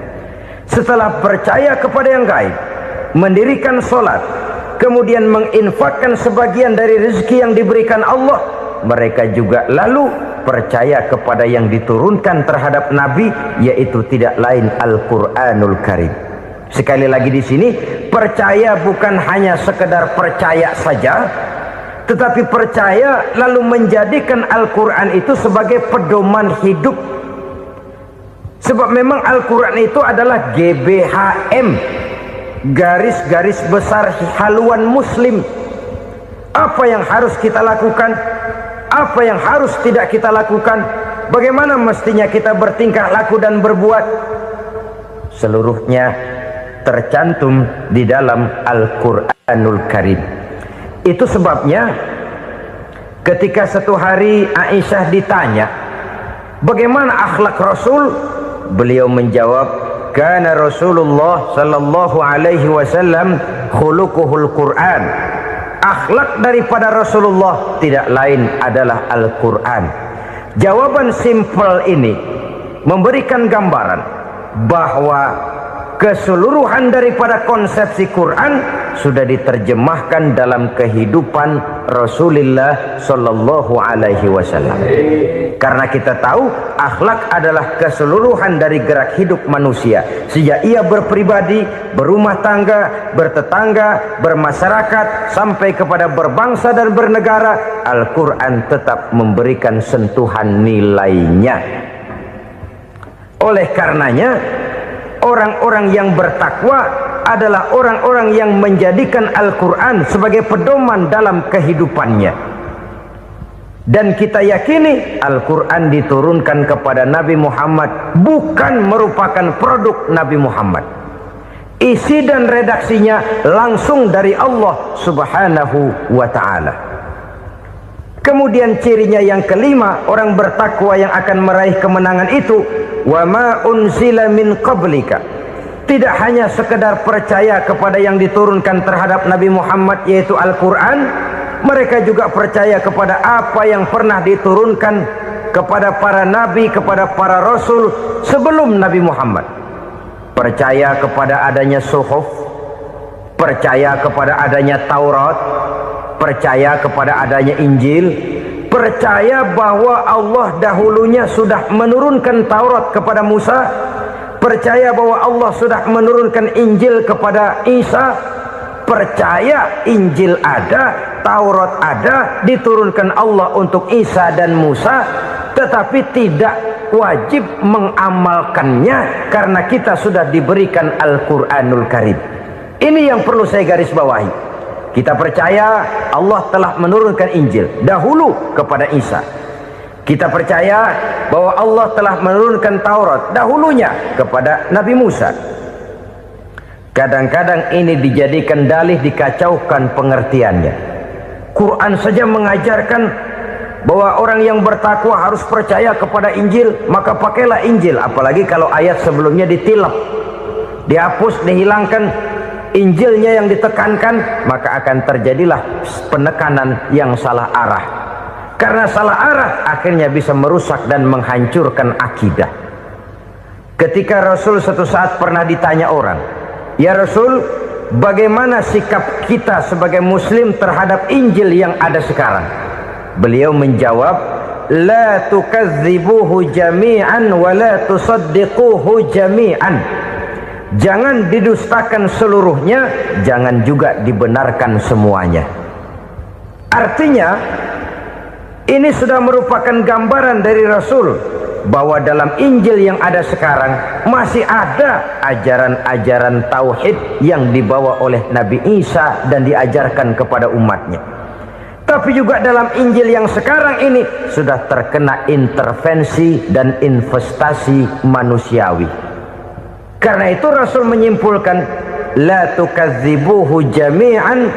Setelah percaya kepada yang gaib, mendirikan solat, kemudian menginfakkan sebagian dari rezeki yang diberikan Allah, mereka juga lalu percaya kepada yang diturunkan terhadap Nabi, yaitu tidak lain Al-Quranul Karim. Sekali lagi di sini, percaya bukan hanya sekedar percaya saja, tetapi percaya lalu menjadikan Al-Quran itu sebagai pedoman hidup. Sebab memang Al-Quran itu adalah GBHM, garis-garis besar haluan muslim. Apa yang harus kita lakukan, apa yang harus tidak kita lakukan, bagaimana mestinya kita bertingkah laku dan berbuat, seluruhnya tercantum di dalam Al-Quranul Karim. Itu sebabnya ketika satu hari Aisyah ditanya bagaimana akhlak Rasul, beliau menjawab, kana Rasulullah sallallahu alaihi wasallam khuluquhul Quran. Akhlak daripada Rasulullah tidak lain adalah Al-Quran. Jawaban simpel ini memberikan gambaran bahwa keseluruhan daripada konsepsi Quran sudah diterjemahkan dalam kehidupan Rasulullah sallallahu alaihi wasallam. Karena kita tahu akhlak adalah keseluruhan dari gerak hidup manusia. Sejak ia berpribadi, berumah tangga, bertetangga, bermasyarakat, sampai kepada berbangsa dan bernegara, Al-Quran tetap memberikan sentuhan nilainya. Oleh karenanya, orang-orang yang bertakwa adalah orang-orang yang menjadikan Al-Quran sebagai pedoman dalam kehidupannya. Dan kita yakini Al-Quran diturunkan kepada Nabi Muhammad bukan merupakan produk Nabi Muhammad. Isi dan redaksinya langsung dari Allah subhanahu wa ta'ala. Kemudian cirinya yang kelima, orang bertakwa yang akan meraih kemenangan itu, wa ma unzila min qablika, tidak hanya sekedar percaya kepada yang diturunkan terhadap Nabi Muhammad yaitu Al-Quran, mereka juga percaya kepada apa yang pernah diturunkan kepada para nabi, kepada para rasul sebelum Nabi Muhammad. percaya kepada adanya suhuf, percaya kepada adanya Taurat, percaya kepada adanya Injil, percaya bahwa Allah dahulunya sudah menurunkan Taurat kepada Musa, percaya bahwa Allah sudah menurunkan Injil kepada Isa, percaya Injil ada, Taurat ada, diturunkan Allah untuk Isa dan Musa, tetapi tidak wajib mengamalkannya karena kita sudah diberikan Al-Quranul Karim. Ini yang perlu saya garis bawahi. Kita percaya Allah telah menurunkan Injil dahulu kepada Isa. Kita percaya bahwa Allah telah menurunkan Taurat dahulunya kepada Nabi Musa. Kadang-kadang ini dijadikan dalih, dikacaukan pengertiannya. Quran saja mengajarkan bahwa orang yang bertakwa harus percaya kepada Injil, maka pakailah Injil. Apalagi kalau ayat sebelumnya ditilap, dihapus, dihilangkan, Injilnya yang ditekankan, maka akan terjadilah penekanan yang salah arah. Karena salah arah akhirnya bisa merusak dan menghancurkan akidah. Ketika Rasul suatu saat pernah ditanya orang, "Ya Rasul, bagaimana sikap kita sebagai muslim terhadap Injil yang ada sekarang?" Beliau menjawab, "La tukadzibuhu jami'an wa la tusaddiquhu jami'an." Jangan didustakan seluruhnya, jangan juga dibenarkan semuanya. Artinya, ini sudah merupakan gambaran dari Rasul bahwa dalam Injil yang ada sekarang masih ada ajaran-ajaran tauhid yang dibawa oleh Nabi Isa dan diajarkan kepada umatnya. Tapi juga dalam Injil yang sekarang ini sudah terkena intervensi dan investasi manusiawi. Karena itu Rasul menyimpulkan, la tukadzibuhu jami'an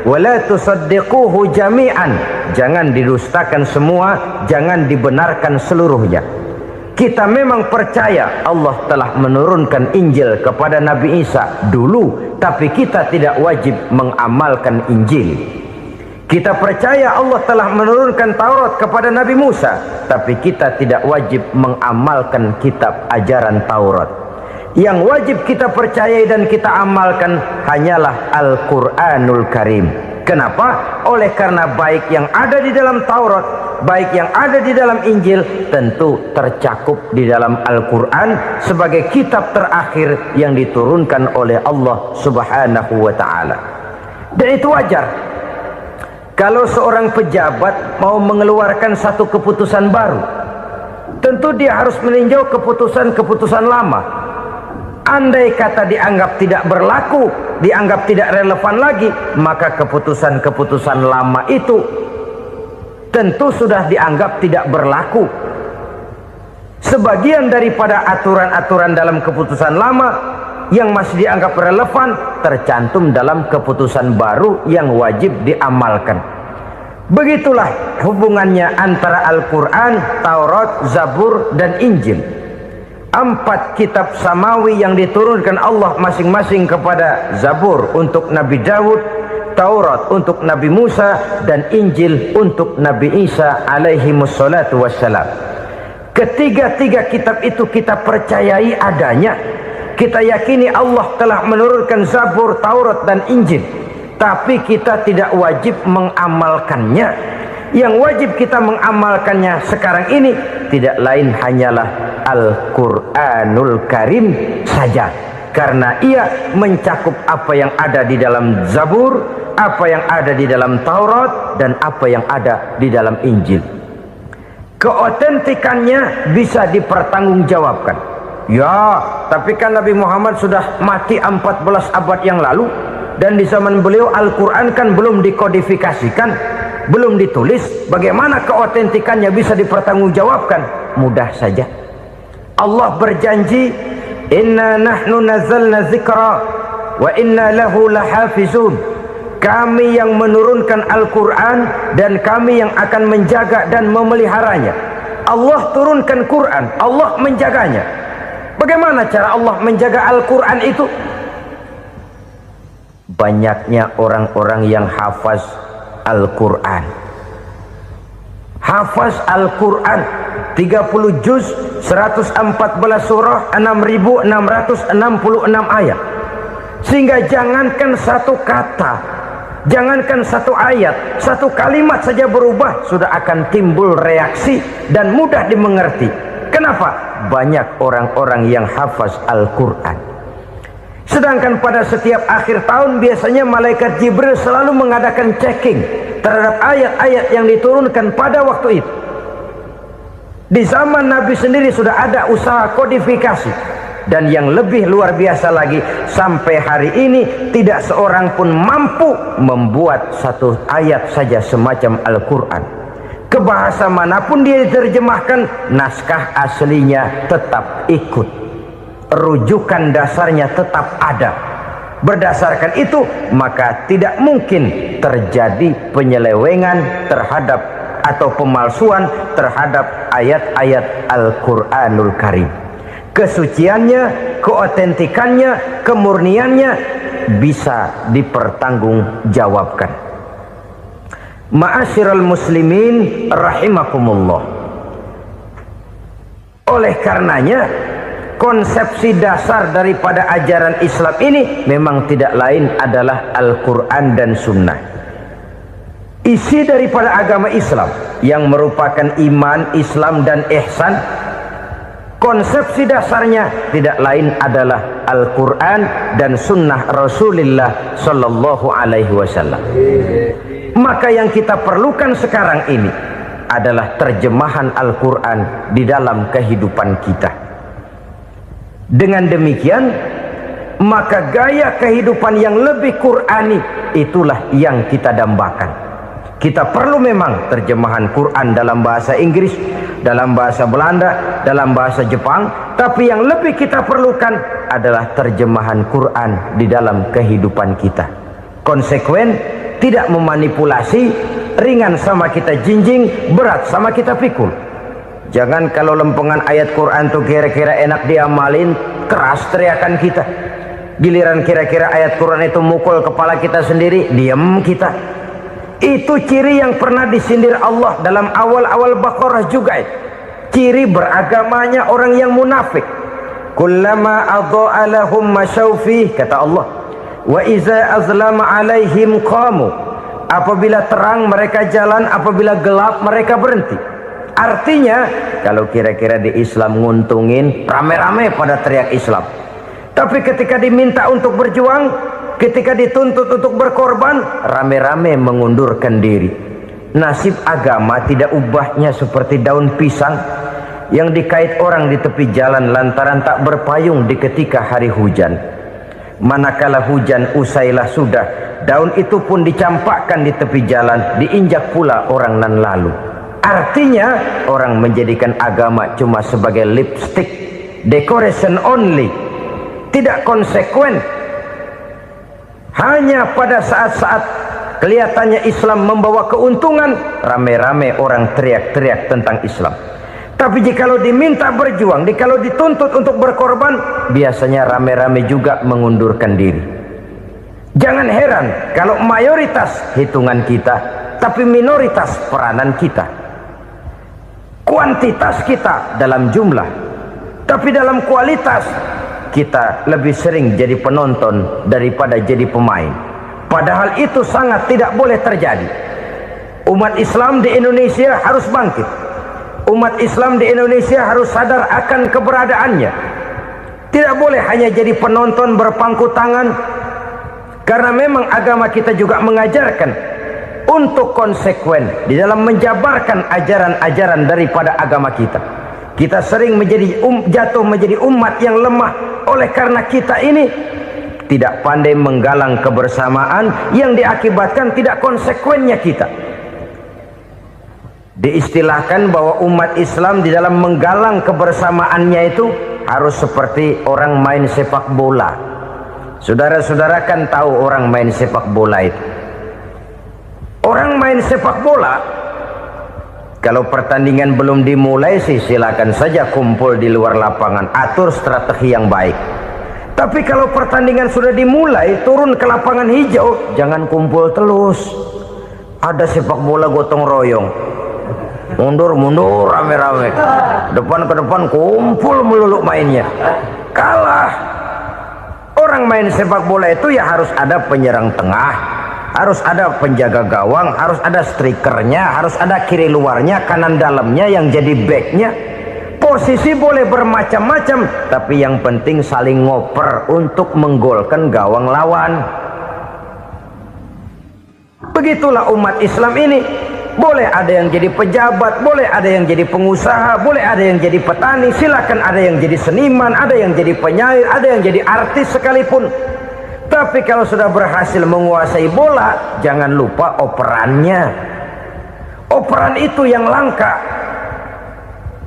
wa la tusaddiquhu jami'an. Jangan didustakan semua, jangan dibenarkan seluruhnya. Kita memang percaya Allah telah menurunkan Injil kepada Nabi Isa dulu, tapi kita tidak wajib mengamalkan Injil. Kita percaya Allah telah menurunkan Taurat kepada Nabi Musa, tapi kita tidak wajib mengamalkan kitab ajaran Taurat. Yang wajib kita percayai dan kita amalkan hanyalah Al-Quranul Karim. Kenapa? Oleh karena baik yang ada di dalam Taurat, baik yang ada di dalam Injil, tentu tercakup di dalam Al-Quran sebagai kitab terakhir yang diturunkan oleh Allah Subhanahu wa Ta'ala. Dan itu wajar. Kalau seorang pejabat mau mengeluarkan satu keputusan baru, tentu dia harus meninjau keputusan-keputusan lama. Andai kata dianggap tidak berlaku, dianggap tidak relevan lagi, maka keputusan-keputusan lama itu tentu sudah dianggap tidak berlaku. Sebagian daripada aturan-aturan dalam keputusan lama yang masih dianggap relevan tercantum dalam keputusan baru yang wajib diamalkan. Begitulah hubungannya antara Al-Quran, Taurat, Zabur, dan Injil. 4 kitab samawi yang diturunkan Allah masing-masing kepada Zabur untuk Nabi Daud, Taurat untuk Nabi Musa, dan Injil untuk Nabi Isa alaihi wassalatu wassalam. Ketiga-tiga kitab itu kita percayai adanya. Kita yakini Allah telah menurunkan Zabur, Taurat, dan Injil, tapi kita tidak wajib mengamalkannya. Yang wajib kita mengamalkannya sekarang ini tidak lain hanyalah Al-Quranul Karim saja, karena ia mencakup apa yang ada di dalam Zabur, apa yang ada di dalam Taurat, dan apa yang ada di dalam Injil. Keotentikannya bisa dipertanggungjawabkan. Ya, tapi kan Nabi Muhammad sudah mati 14 abad yang lalu, dan di zaman beliau Al-Quran kan belum dikodifikasikan, belum ditulis. Bagaimana keotentikannya bisa dipertanggungjawabkan? Mudah saja. Allah berjanji, "Inna nahnu nazzalna dzikra wa inna lahu lahafizun." Kami yang menurunkan Al-Quran dan kami yang akan menjaga dan memeliharanya. Allah turunkan Quran, Allah menjaganya. Bagaimana cara Allah menjaga Al-Quran itu? Banyaknya orang-orang yang hafaz Al-Quran. Hafaz Al-Quran. 30 juz, 114 surah, 6.666 ayat. Sehingga jangankan satu kata, jangankan satu ayat, satu kalimat saja berubah sudah akan timbul reaksi dan mudah dimengerti. Kenapa? Banyak orang-orang yang hafaz Al-Quran. Sedangkan pada setiap akhir tahun biasanya malaikat Jibril selalu mengadakan checking terhadap ayat-ayat yang diturunkan pada waktu itu. Di zaman Nabi sendiri sudah ada usaha kodifikasi. Dan yang lebih luar biasa lagi, sampai hari ini tidak seorang pun mampu membuat satu ayat saja semacam Al-Quran. Ke bahasa manapun dia diterjemahkan, naskah aslinya tetap ikut, rujukan dasarnya tetap ada. Berdasarkan itu maka tidak mungkin terjadi penyelewengan terhadap atau pemalsuan terhadap ayat-ayat Al-Quranul Karim. Kesuciannya, keotentikannya, kemurniannya bisa dipertanggungjawabkan. Ma'asyiral muslimin rahimakumullah. Oleh karenanya, konsepsi dasar daripada ajaran Islam ini memang tidak lain adalah Al-Quran dan Sunnah. Isi daripada agama Islam yang merupakan iman, Islam dan ihsan, konsepsi dasarnya tidak lain adalah Al-Quran dan Sunnah Rasulullah Sallallahu Alaihi Wasallam. Maka yang kita perlukan sekarang ini adalah terjemahan Al-Quran di dalam kehidupan kita. Dengan demikian, maka gaya kehidupan yang lebih Qurani itulah yang kita dambakan. Kita perlu memang terjemahan Quran dalam bahasa Inggris, dalam bahasa Belanda, dalam bahasa Jepang, tapi yang lebih kita perlukan adalah terjemahan Quran di dalam kehidupan kita. Konsekuen, tidak memanipulasi, ringan sama kita jinjing, berat sama kita pikul. Jangan kalau lempengan ayat Quran tuh kira-kira enak diamalin, keras teriakan kita. Giliran kira-kira ayat Quran itu mukul kepala kita sendiri, diam kita. Itu ciri yang pernah disindir Allah dalam awal-awal Baqarah juga. Ciri beragamanya orang yang munafik. Kullama adha'a lahum masyawfih, kata Allah. Wa iza azlama alaihim qamu. Apabila terang mereka jalan, apabila gelap mereka berhenti. Artinya, kalau kira-kira di Islam nguntungin, rame-rame pada teriak Islam. Tapi ketika diminta untuk berjuang, ketika dituntut untuk berkorban, rame-rame mengundurkan diri. Nasib agama tidak ubahnya seperti daun pisang yang dikait orang di tepi jalan lantaran tak berpayung di ketika hari hujan. Manakala hujan usailah sudah, daun itu pun dicampakkan di tepi jalan, diinjak pula orang nan lalu. Artinya, orang menjadikan agama cuma sebagai lipstick, decoration only, tidak konsekuen. Hanya pada saat-saat kelihatannya Islam membawa keuntungan, rame-rame orang teriak-teriak tentang Islam. Tapi jikalau diminta berjuang, jikalau dituntut untuk berkorban, biasanya rame-rame juga mengundurkan diri. Jangan heran kalau mayoritas hitungan kita, tapi minoritas peranan kita. Kuantitas kita dalam jumlah, tapi dalam kualitas kita lebih sering jadi penonton daripada jadi pemain. Padahal itu sangat tidak boleh terjadi. Umat Islam di Indonesia harus bangkit. Umat Islam di Indonesia harus sadar akan keberadaannya. Tidak boleh hanya jadi penonton berpangku tangan. Karena memang agama kita juga mengajarkan untuk konsekuen di dalam menjabarkan ajaran-ajaran daripada agama kita. Kita sering jatuh menjadi umat yang lemah oleh karena kita ini tidak pandai menggalang kebersamaan yang diakibatkan tidak konsekuennya kita. Diistilahkan bahwa umat Islam di dalam menggalang kebersamaannya itu harus seperti orang main sepak bola. Saudara-saudara kan tahu orang main sepak bola itu. Orang main sepak bola, kalau pertandingan belum dimulai sih silakan saja kumpul di luar lapangan, atur strategi yang baik. Tapi kalau pertandingan sudah dimulai, turun ke lapangan hijau, jangan kumpul terus. Ada sepak bola gotong royong. mundur rame-rame, depan ke depan kumpul melulu mainnya. Kalah. Orang main sepak bola itu ya harus ada penyerang tengah, harus ada penjaga gawang, harus ada strikernya, harus ada kiri luarnya, kanan dalamnya yang jadi backnya. Posisi boleh bermacam-macam, tapi yang penting saling ngoper untuk menggolkan gawang lawan. Begitulah umat Islam ini. Boleh ada yang jadi pejabat, boleh ada yang jadi pengusaha, boleh ada yang jadi petani, silakan ada yang jadi seniman, ada yang jadi penyair, ada yang jadi artis sekalipun. Tapi kalau sudah berhasil menguasai bola, jangan lupa operannya. Operan itu yang langka.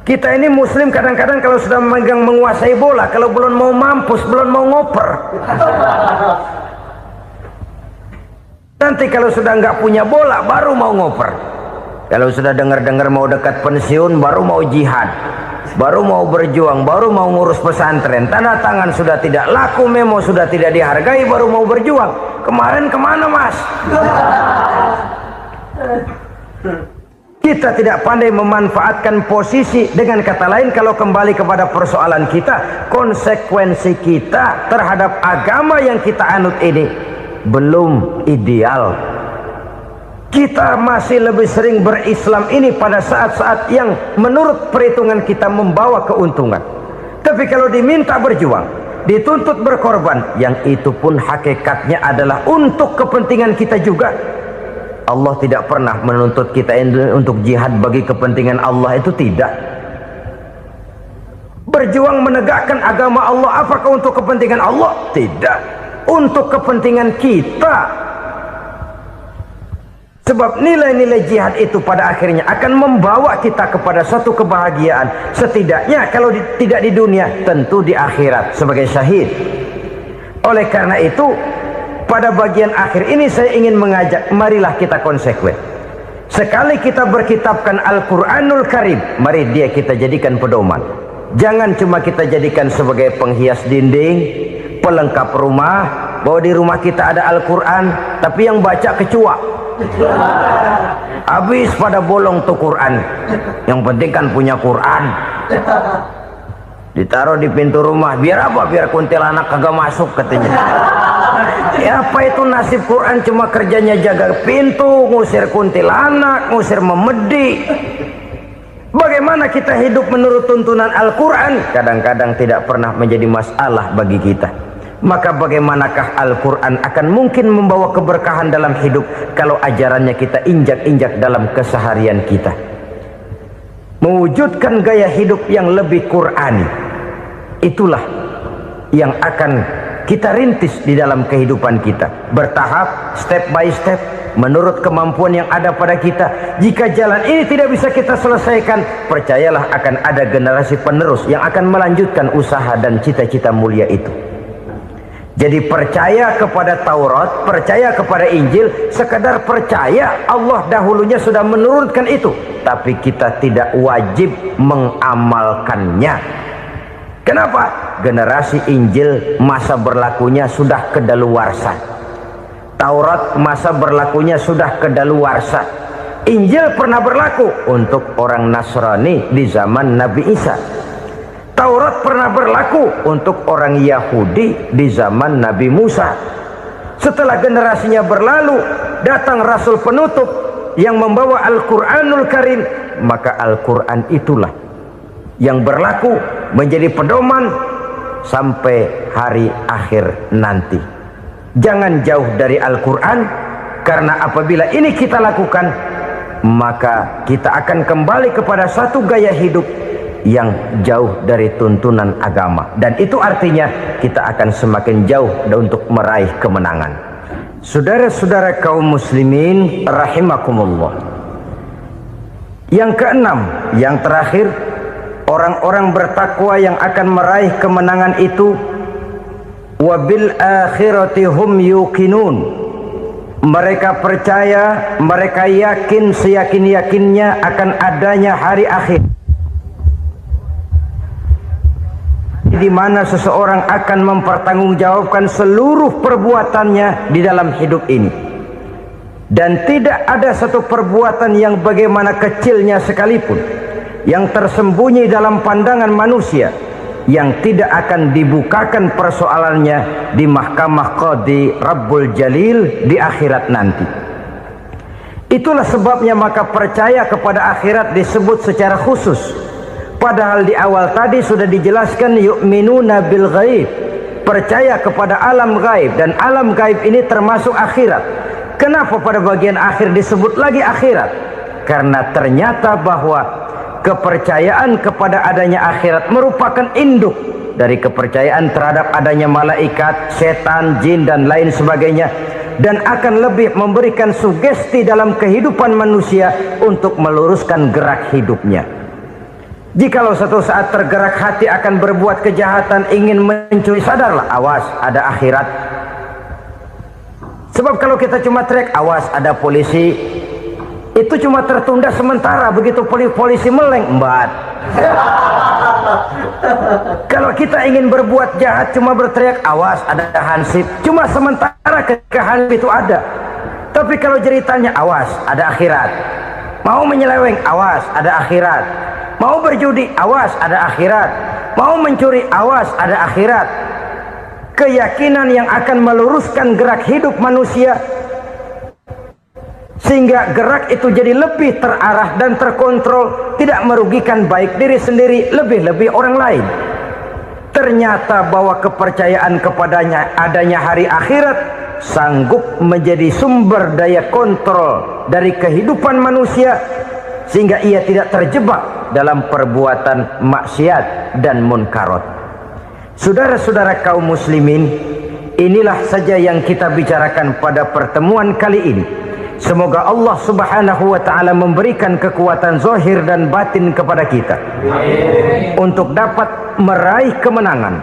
Kita ini muslim kadang-kadang kalau sudah memegang menguasai bola, kalau belum mau mampus, belum mau ngoper. Nanti kalau sudah nggak punya bola, baru mau ngoper. Kalau sudah dengar-dengar mau dekat pensiun, baru mau jihad, baru mau berjuang, baru mau ngurus pesantren. Tanda tangan sudah tidak laku, memo sudah tidak dihargai, baru mau berjuang. Kemarin kemana mas? Kita tidak pandai memanfaatkan posisi. Dengan kata lain, kalau kembali kepada persoalan kita, konsekuensi kita terhadap agama yang kita anut ini belum ideal. Kita masih lebih sering berislam ini pada saat-saat yang menurut perhitungan kita membawa keuntungan. Tapi kalau diminta berjuang, dituntut berkorban, yang itu pun hakikatnya adalah untuk kepentingan kita juga. Allah tidak pernah menuntut kita untuk jihad bagi kepentingan Allah, itu tidak. Berjuang menegakkan agama Allah, apakah untuk kepentingan Allah? Tidak. Untuk kepentingan kita. Sebab nilai-nilai jihad itu pada akhirnya akan membawa kita kepada suatu kebahagiaan. Setidaknya kalau tidak di dunia, tentu di akhirat sebagai syahid. Oleh karena itu, pada bagian akhir ini saya ingin mengajak, marilah kita konsekuen. Sekali kita berkitabkan Al-Quranul Karim, mari dia kita jadikan pedoman. Jangan cuma kita jadikan sebagai penghias dinding, pelengkap rumah, bahwa di rumah kita ada Al-Quran, tapi yang baca kecoa. Habis pada bolong tuh Quran. Yang penting kan punya Quran. Ditaruh di pintu rumah. Biar apa? Biar kuntilanak kagak masuk katanya. Ya apa itu nasib Quran, cuma kerjanya jaga pintu, ngusir kuntilanak, ngusir memedi. Bagaimana kita hidup menurut tuntunan Al-Quran? Kadang-kadang tidak pernah menjadi masalah bagi kita. Maka bagaimanakah Al-Quran akan mungkin membawa keberkahan dalam hidup kalau ajarannya kita injak-injak dalam keseharian kita? Mewujudkan gaya hidup yang lebih Qurani, itulah yang akan kita rintis di dalam kehidupan kita. Bertahap, step by step, menurut kemampuan yang ada pada kita. Jika jalan ini tidak bisa kita selesaikan, percayalah akan ada generasi penerus yang akan melanjutkan usaha dan cita-cita mulia itu. Jadi percaya kepada Taurat, percaya kepada Injil, sekadar percaya Allah dahulunya sudah menurunkan itu, tapi kita tidak wajib mengamalkannya. Kenapa? Generasi Injil masa berlakunya sudah kedaluarsa. Taurat masa berlakunya sudah kedaluarsa. Injil pernah berlaku untuk orang Nasrani di zaman Nabi Isa. Taurat pernah berlaku untuk orang Yahudi di zaman Nabi Musa. Setelah generasinya berlalu, datang Rasul penutup yang membawa Al-Quranul Karim. Maka Al-Quran itulah yang berlaku menjadi pedoman sampai hari akhir nanti. Jangan jauh dari Al-Quran, karena apabila ini kita lakukan, maka kita akan kembali kepada satu gaya hidup yang jauh dari tuntunan agama, dan itu artinya kita akan semakin jauh untuk meraih kemenangan. Saudara-saudara kaum muslimin rahimakumullah. Yang keenam, yang terakhir, orang-orang bertakwa yang akan meraih kemenangan itu wabil akhirati hum yuqinun. Mereka percaya, mereka yakin seyakin-yakinnya akan adanya hari akhir, di mana seseorang akan mempertanggungjawabkan seluruh perbuatannya di dalam hidup ini. Dan tidak ada satu perbuatan yang bagaimana kecilnya sekalipun yang tersembunyi dalam pandangan manusia yang tidak akan dibukakan persoalannya di mahkamah Qadi Rabbul Jalil di akhirat nanti. Itulah sebabnya maka percaya kepada akhirat disebut secara khusus. Padahal di awal tadi sudah dijelaskan yu'minuna bil ghaib, percaya kepada alam gaib, dan alam gaib ini termasuk akhirat. Kenapa pada bagian akhir disebut lagi akhirat? Karena ternyata bahwa kepercayaan kepada adanya akhirat merupakan induk dari kepercayaan terhadap adanya malaikat, setan, jin dan lain sebagainya, dan akan lebih memberikan sugesti dalam kehidupan manusia untuk meluruskan gerak hidupnya. Jikalau satu saat tergerak hati akan berbuat kejahatan, ingin mencuri, sadarlah, awas ada akhirat. Sebab kalau kita cuma teriak awas ada polisi, itu cuma tertunda sementara, begitu polisi meleng embat. Kalau kita ingin berbuat jahat cuma berteriak awas ada hansip, cuma sementara ketika hansip itu ada. Tapi kalau ceritanya awas ada akhirat, mau menyeleweng awas ada akhirat, mau berjudi awas ada akhirat, mau mencuri awas ada akhirat. Keyakinan yang akan meluruskan gerak hidup manusia sehingga gerak itu jadi lebih terarah dan terkontrol, tidak merugikan baik diri sendiri, lebih-lebih orang lain. Ternyata bahwa kepercayaan kepadanya adanya hari akhirat sanggup menjadi sumber daya kontrol dari kehidupan manusia sehingga ia tidak terjebak dalam perbuatan maksiat dan munkarat. Saudara-saudara kaum muslimin, inilah saja yang kita bicarakan pada pertemuan kali ini. Semoga Allah Subhanahu wa taala memberikan kekuatan zahir dan batin kepada kita untuk dapat meraih kemenangan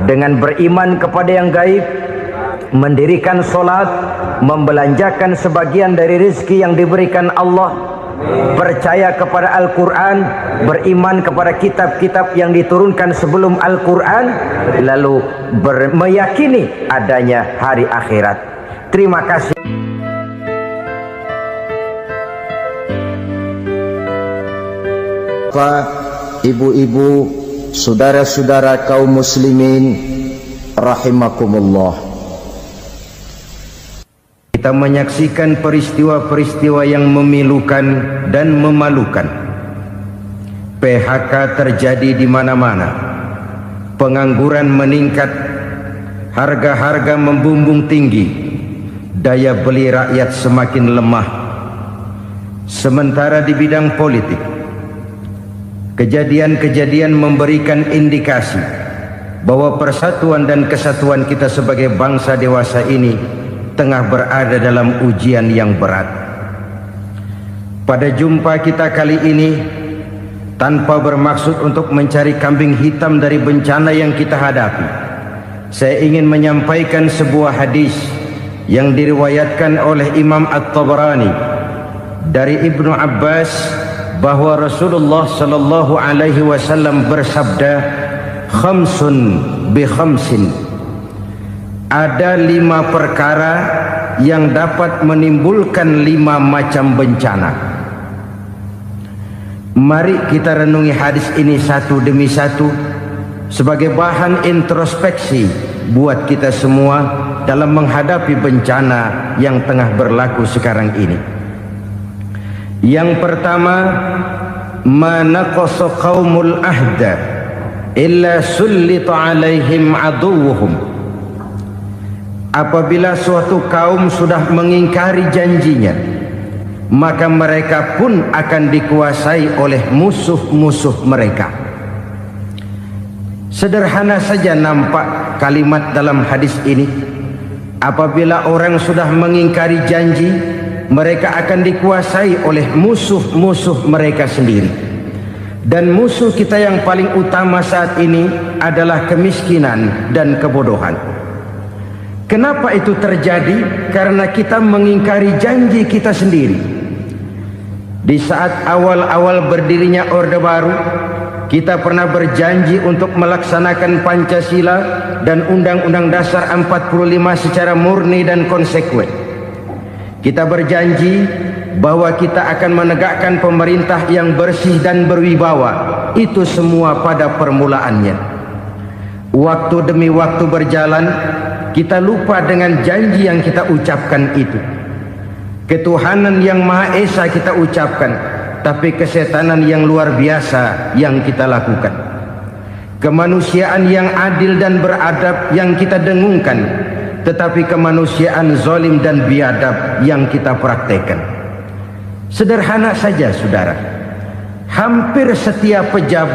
dengan beriman kepada yang gaib, mendirikan solat, membelanjakan sebagian dari rezeki yang diberikan Allah, percaya kepada Al-Quran, beriman kepada kitab-kitab yang diturunkan sebelum Al-Quran, lalu meyakini adanya hari akhirat. Terima kasih. Bapak, ibu-ibu, saudara-saudara kaum muslimin rahimakumullah. Kita menyaksikan peristiwa-peristiwa yang memilukan dan memalukan. PHK terjadi di mana-mana. Pengangguran meningkat, harga-harga membumbung tinggi, daya beli rakyat semakin lemah. Sementara di bidang politik, kejadian-kejadian memberikan indikasi bahwa persatuan dan kesatuan kita sebagai bangsa dewasa ini tengah berada dalam ujian yang berat. Pada jumpa kita kali ini, tanpa bermaksud untuk mencari kambing hitam dari bencana yang kita hadapi, saya ingin menyampaikan sebuah hadis yang diriwayatkan oleh Imam At-Tabarani dari Ibnu Abbas bahwa Rasulullah sallallahu alaihi wasallam bersabda, khamsun bi khamsin, ada 5 perkara yang dapat menimbulkan 5 macam bencana. Mari kita renungi hadis ini satu demi satu sebagai bahan introspeksi buat kita semua dalam menghadapi bencana yang tengah berlaku sekarang ini. Yang pertama, manaqasa qaumul ahda illa sullita alaihim aduwwuhum. Apabila suatu kaum sudah mengingkari janjinya, maka mereka pun akan dikuasai oleh musuh-musuh mereka. Sederhana saja nampak kalimat dalam hadis ini. Apabila orang sudah mengingkari janji, mereka akan dikuasai oleh musuh-musuh mereka sendiri. Dan musuh kita yang paling utama saat ini adalah kemiskinan dan kebodohan. Kenapa itu terjadi? Karena kita mengingkari janji kita sendiri. Di saat awal-awal berdirinya Orde Baru, kita pernah berjanji untuk melaksanakan Pancasila dan Undang-Undang Dasar 45 secara murni dan konsekuen. Kita berjanji bahwa kita akan menegakkan pemerintah yang bersih dan berwibawa. Itu semua pada permulaannya. Waktu demi waktu berjalan, kita lupa dengan janji yang kita ucapkan itu. Ketuhanan yang Maha Esa kita ucapkan, tapi kesetanan yang luar biasa yang kita lakukan. Kemanusiaan yang adil dan beradab yang kita dengungkan, tetapi kemanusiaan zalim dan biadab yang kita praktekkan. Sederhana saja saudara, hampir setiap pejabat